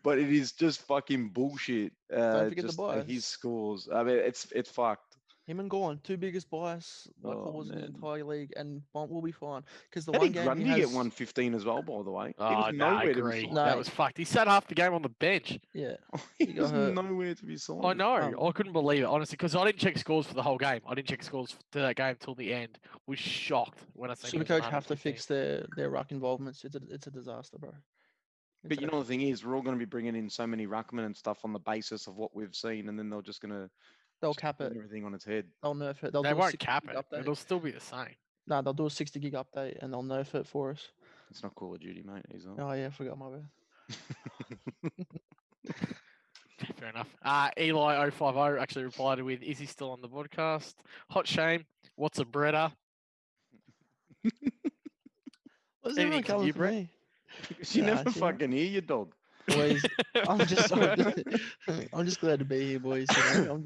But it is just fucking bullshit.
Don't forget the
just
bias.
his scores. I mean, it's fucked.
Him and Gorn, 2 biggest bias
Oh,
haulers in the
man.
entire league, and Bont will be fine. Because the
How
one
did
game
Grundy
he has,
get 115 as well? By the way, he
Oh,
was
no, I
nowhere to be
agree.
signed.
No.
That was fucked. He sat half the game on the bench.
yeah,
He
he got
was
hurt.
nowhere to be signed.
I know. I couldn't believe it, honestly, because I didn't check scores for the whole game. I didn't check scores to that game till the end. Was shocked when I seen he was
SuperCoach have to
115.
fix their ruck involvements. It's a disaster, bro.
But you know the thing is, we're all going to be bringing in so many ruckmen and stuff on the basis of what we've seen, and then they're just going to
they'll cap it.
turn everything on its head.
They'll nerf it. They'll
They
do a
won't
60
cap
gig
it.
update.
It'll still be the same.
No, they'll do a 60 gig update and they'll nerf it for us.
It's not Call of Duty, mate. Is it?
Oh yeah, I forgot my bad.
Fair enough. Eli 050 actually replied with, "Is he still on the podcast? Hot shame. What's a Bretta?"
What's everyone
Anything from
coming
you,
for
Brett?
me?
Because you
Nah,
never
you know-
fucking hear your dog.
Boys, I'm just glad to be here, boys. You know,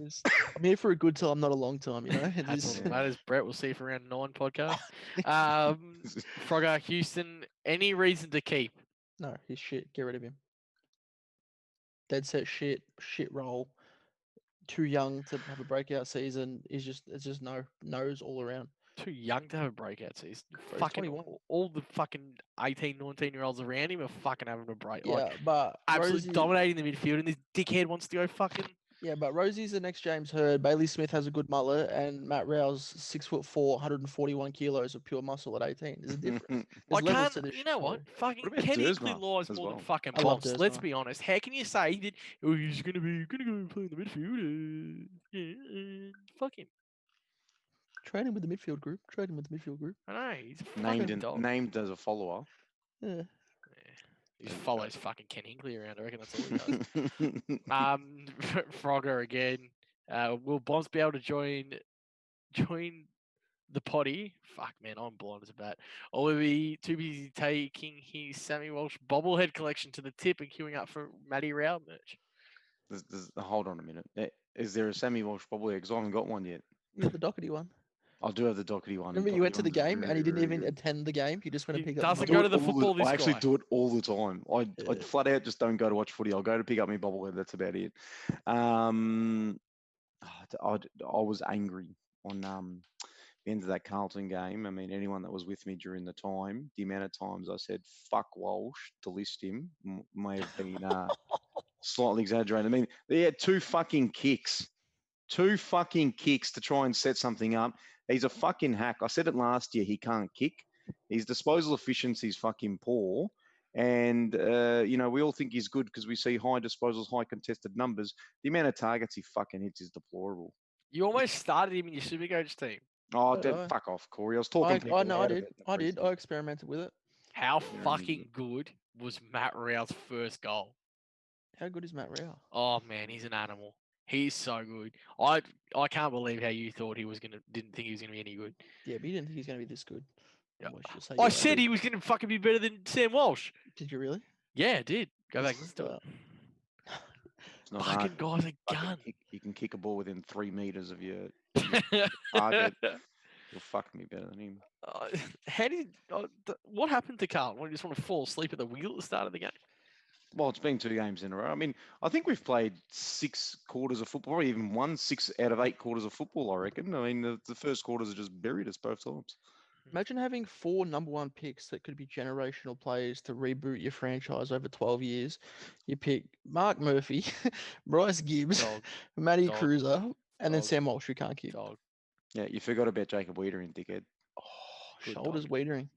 I'm here for a good time, not a long time. You know, and
That's all
just-
that matters. Brett, we'll see you for round 9 podcast. Frogger, Houston, any reason to keep?
no, he's shit. Get rid of him. Dead set shit roll. Too young to have a breakout season. It's just no's all around.
Too young to have a breakout season.
Bro, he's
Fucking
21.
all the fucking 18, 19-year-olds around him are fucking having a break.
Yeah,
Like,
but
absolutely
Rosie,
dominating the midfield, and this dickhead wants to go fucking.
yeah, but Rosie's the next James Hurd. Bailey Smith has a good mullet, and Matt Rowe's 6'4", 141 kilos of pure muscle at 18. There's a difference.
I
There's levels
can't.
to this.
You know what?
story.
Fucking
What about
Kenny
Dersma
lies
as
more than
well?
fucking
I love
Bonfz. Let's
Dersma.
be honest. How can you say that? Oh, he's gonna go and play in the midfield? Fuck him.
Trade him with the midfield group. Trade him with the midfield group.
I know he's a fucking dog.
Named as a follower.
Yeah.
Yeah. He
There you
follows
go.
fucking Ken Hinkley around. I reckon that's all he does. Frogger again. Will Bonds be able to join the potty? Fuck man, I'm blind as a bat. Or will he be too busy taking his Sammy Walsh bobblehead collection to the tip and queuing up for Matty Rao merch?
Hold on a minute. Is there a Sammy Walsh bobblehead? Because I haven't got one yet.
You got the Doherty one.
I do have the Doherty one.
Remember you went to the
Doherty one's
game and he
very,
didn't
very
even
good.
attend the game. He just went
He
to pick up.
doesn't
the
go
bubble-
to the football, this
I actually
guy.
do it all the time. I
Yeah.
flat out just don't go to watch footy. I'll go to pick up my bobblehead. That's about it. I was angry on the end of that Carlton game. I mean, anyone that was with me during the time, the amount of times I said "fuck Walsh" to list him may have been slightly exaggerated. I mean, they had two fucking kicks to try and set something up. He's a fucking hack. I said it last year. He can't kick. His disposal efficiency is fucking poor. And, we all think he's good because we see high disposals, high contested numbers. The amount of targets he fucking hits is deplorable.
You almost started him in your Supercoach team.
Oh,
I-
fuck off, Corey. I was talking people
I
out of
did.
it in the
I did. I
preseason.
experimented with it.
How
Yeah,
fucking good was Matt Rao's first goal?
How good is Matt Rao?
Oh man, he's an animal. He's so good. I can't believe how you thought didn't think he was gonna be any good.
Yeah, but you didn't think he's going to be this good.
Yeah.
Watch you say
I
you're
said
angry.
he was gonna fucking be better than Sam Walsh.
Did you really?
Yeah, I did. Go back and listen to
Well,
It's not
Fucking
hard.
guy's a gun.
You can kick a ball within 3 meters of your target. You'll fuck me better than him.
How did what happened to Carlton? When he just want to fall asleep at the wheel at the start of the game?
Well, it's been 2 games in a row. I mean, I think we've played 6 quarters of football, or even won 6 out of 8 quarters of football, I reckon. I mean, the first quarters are just buried us both times.
imagine having 4 number 1 picks that could be generational players to reboot your franchise over 12 years. You pick Mark Murphy, Bryce Gibbs,
Dog,
Matty
dog,
Cruiser, and then
dog,
Sam Walsh, who can't kick.
dog.
Yeah, you forgot about Jacob Wiedering, dickhead.
Oh,
Good
shoulders
dog.
Wiedering.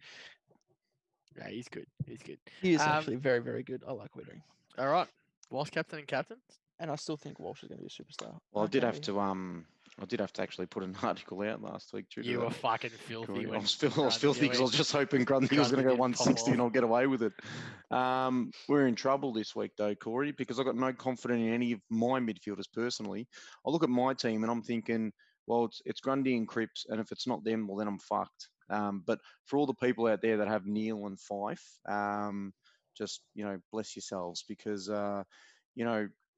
Yeah, he's good. He's good.
He is actually very, very good. I like Wiedering.
All right. Vice captain and captain.
And I still think Walsh is going to be a superstar.
Well, I did have
Okay.
to actually put an article out last week. Due to
You
that.
were fucking filthy.
Corey. I
when
was filthy
Grundy
because I was
went-
just hoping Grundy was going to
Grundy
go
didn't pop
160 and
off.
I'll get away with it. We're in trouble this week though, Corey, because I've got no confidence in any of my midfielders personally. I look at my team and I'm thinking, well, it's Grundy and Cripps, and if it's not them, well, then I'm fucked. But for all the people out there that have Neil and Fife, just, bless yourselves because,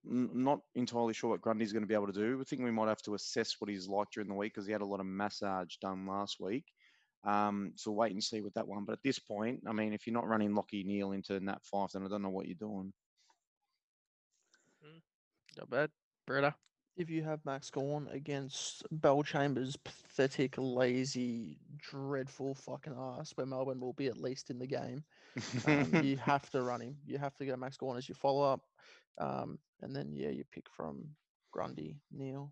not entirely sure what Grundy's going to be able to do. I think we might have to assess what he's like during the week because he had a lot of massage done last week. So wait and see with that one. But at this point, I mean, if you're not running Lockie Neal into Nat 5, then I don't know what you're doing.
Not bad. Bretta.
If you have Max Gorn against Bell Chambers' pathetic, lazy, dreadful fucking ass, where Melbourne will be at least in the game, you have to run him. You have to go Max Gorn as your follow-up. And then, you pick from Grundy, Neil.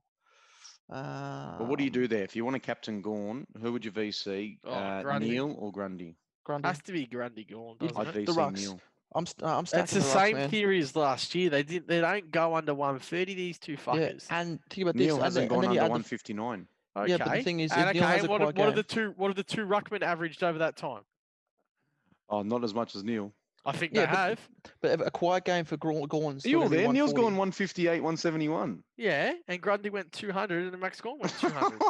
But what do you do there? If you want to captain Gorn, who would you VC?
Grundy.
Neil or Grundy?
Grundy.
Has to be Grundy gone,
You'd-
doesn't
I'd
it?
the
VC
rucks.
Neil.
I'm stacking
It's the
the rucks,
same
man.
theory as last year. They don't go under 130. These two
Yeah,
fuckers.
and think about
Neil
this.
hasn't
and
gone
then you
under
add the
159.
Okay.
Yeah, but the thing is, if
and
Neil has a
what
quiet
are
game-
the two ruckmen averaged over that time?
Oh, not as much as Neil.
I think
Yeah,
they
but-
have.
But a quiet game for Gorn.
Are you all there? Neil's gone 158, 171.
Yeah, and Grundy went 200 and Max Gorn went 200.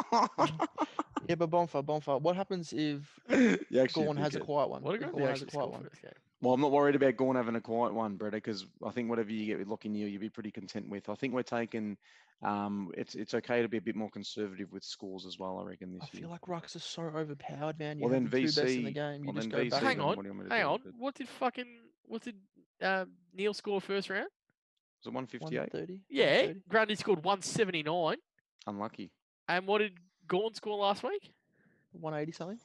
Yeah, but Bonfire. What happens if
You actually
Gorn has a
dickhead.
quiet one?
What a
If
good
Gorn
you
has a
actually
quiet
score
one.
first game.
Well, I'm not worried about Gorn having a quiet one, Brett, because I think whatever you get with Lockie Neal, you'll be pretty content with. I think we're taking. It's okay to be a bit more conservative with scores as well. I reckon
I
this year.
feel like rucks are so overpowered, man. You
Well,
have
then
the two best in the
VC.
game. You
Well,
just
then
go
VC.
back.
Hang
Then
on,
what do you want me to
hang
do?
on. What did Neil score first round?
Was it 158?
130.
Yeah,
130.
Grundy scored 179.
Unlucky.
And what did Gorn score last week?
180 something.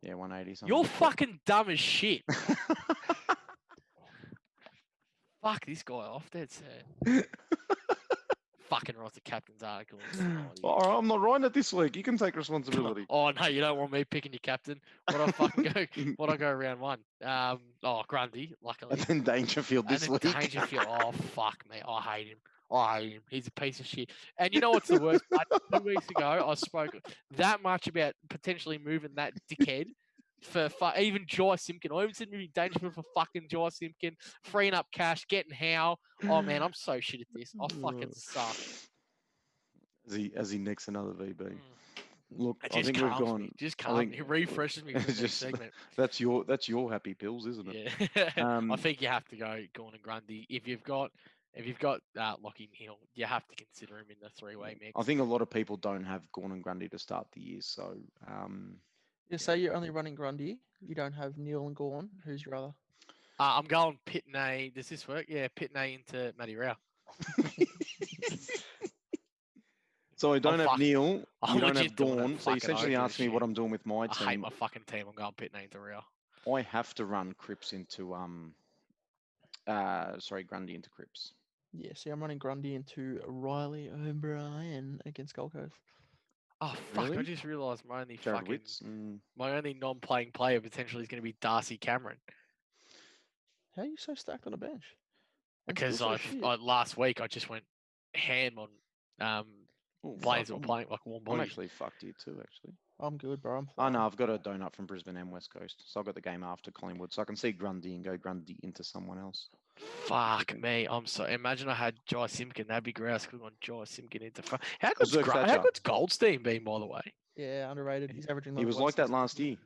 Yeah, 180 something.
You're fucking dumb as shit. Fuck this guy off. That's fucking writes the captain's article.
All right, I'm not writing it this week. You can take responsibility.
Oh no, you don't want me picking your captain. What I fucking go round one. Grundy, luckily.
And then Dangerfield this
And
week.
then Dangerfield. Oh fuck me, I hate him. He's a piece of shit. And you know what's the worst? 2 weeks ago, I spoke that much about potentially moving that dickhead for even Jai Simpkin. I even said moving Dangerfield for fucking Jai Simpkin, freeing up cash, getting Howe. Oh man, I'm so shit at this. I fucking suck.
As he nicks another VB. Look,
It
I
just
think we've
calms
gone.
me. Just
I
calms
think
me. It refreshes me for the
it's
next
just-
segment.
That's your happy pills, isn't it?
Yeah,
Um,
I think you have to go Gorn and Grundy if you've got Lockie Hill. You have to consider him in the three-way mix.
I think a lot of people don't have Gorn and Grundy to start the year, so
You say you're only running Grundy. You don't have Neil and Gorn. Who's your other?
I'm going Pittonet. Does this work? Yeah, Pittonet into Matty Rao.
So I don't have Neil.
I'm
You don't
legit
have
doing it.
Gorn. So you
Fucking
essentially
I don't
asked
give
me
a
what
shit.
I'm doing with my
I hate
team.
my fucking team. I'm going Pittonet into Rao.
I have to run Cripps into Grundy into Cripps.
Yeah, see, I'm running Grundy into Riley O'Brien against Gold Coast.
Oh fuck!
Really?
I just realised my only
Jared
fucking
Witts.
my only non-playing player potentially is going to be Darcy Cameron
How are you so stacked on a bench? And still
because
so shit?
last week I just went ham on
Oh,
players
fuck,
that were playing like warm
I'm
bodies.
actually fucked here too, actually.
I'm good, bro. I'm
Oh
fine.
no, I've got a donut from Brisbane and West Coast, so I've got the game after Collingwood, so I can see Grundy and go Grundy into someone else.
Fuck me! I'm so. Imagine I had Jai Simpkin. That'd be grouse. Could have gone Jai Simpkin into. How
Zerk Thatcher.
good's Goldstein been, by the way?
Yeah, underrated. He's averaging.
He was like that last year.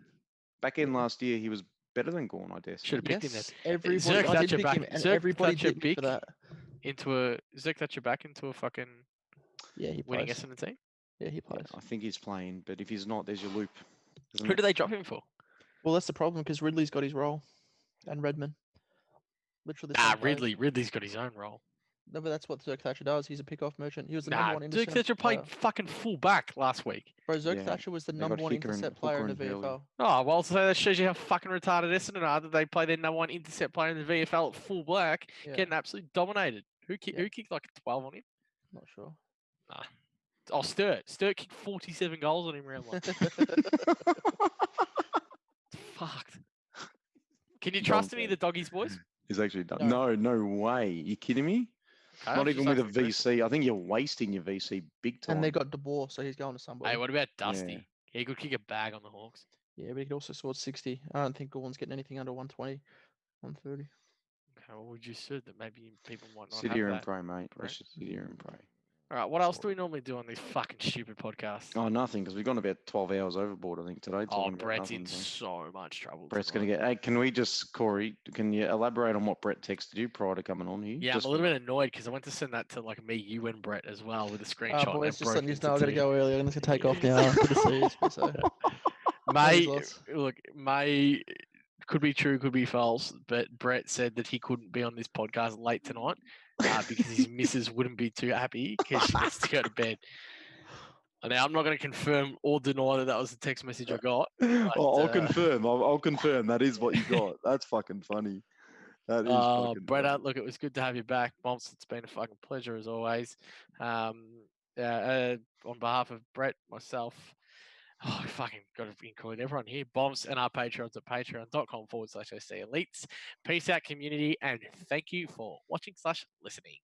Back in
Yeah.
last year, he was better than Gorn, I dare say.
Should have picked him
Yes,
then.
everybody.
Zerk
I did
Thatcher
pick
back-
him, and
Zerk
everybody
Thatcher
did me for
pick.
that.
Into a Zerk Thatcher back into a fucking
Yeah, he
winning
plays.
Essendon team.
Yeah, he
Yeah,
plays.
I think he's playing, but if he's not, there's your loop. isn't
Who
it?
do they drop him for?
Well, that's the problem because Ridley's got his role, and Redmond. Literally. the same players.
Ridley's got his own role.
No, but that's what Zerk Thatcher does. He's a pick-off merchant. He was the
Nah,
number one
Zerk
intercept
Thatcher played
player.
fucking full back last week.
Bro, Zerk
Yeah,
Thatcher was the
they
number
got
one
Hooker and-
intercept player in the
Hooker and Hurley.
VFL.
Oh, well, so that shows you how fucking retarded Essendon are that they play their number one intercept player in the VFL at full black,
Yeah.
getting absolutely dominated. Who
Yeah.
kicked like a 12 on him?
Not sure.
Oh, Sturt. Sturt kicked 47 goals on him round one. Fucked. Can you trust any of the doggies, boys?
He's actually done.
No.
No way. You kidding me?
Okay,
Not
I was
even
just
with a
asking Chris.
VC. I think you're wasting your VC big time.
And they got De Boer, so he's going to somebody.
Hey, what about Dusty? He could kick a bag on the Hawks.
Yeah, but he could also score 60. I don't think Gorn's getting anything under 120, 130.
Okay, well, we just said that maybe people might not
Sit
have
here
that.
and pray, mate.
Pray.
Let's just sit here and pray.
All right, what else do we normally do on these fucking stupid podcasts?
Oh, nothing, because we've gone about 12 hours overboard, I think, today.
Oh,
talking about
Brett's
nothing,
in
so.
so much trouble.
Brett's going
tonight.
to get. Hey, can we just, Corey, can you elaborate on what Brett texted you prior to coming on here?
Yeah,
Just
I'm a little bit annoyed because I went to send that to like me, you, and Brett as well with a screenshot. and
Boys,
it
just
broke
letting you
into
know, I got to
two.
go early. I'm going to take off now. Good to see you. So,
May
lots.
look, May could be true, could be false, but Brett said that he couldn't be on this podcast late tonight because his missus wouldn't be too happy because she needs to go to bed. Now, I'm not going to confirm or deny that that was the text message I got.
I'll
but,
confirm. I'll confirm. That is what you got. That's fucking funny. That is fucking
Brett,
funny.
look, it was good to have you back. Bonfz, it's been a fucking pleasure as always. On behalf of Brett, myself, I fucking got to include everyone here. Bonfz and our Patreons at patreon.com/SC Elites. Peace out, community, and thank you for watching/listening.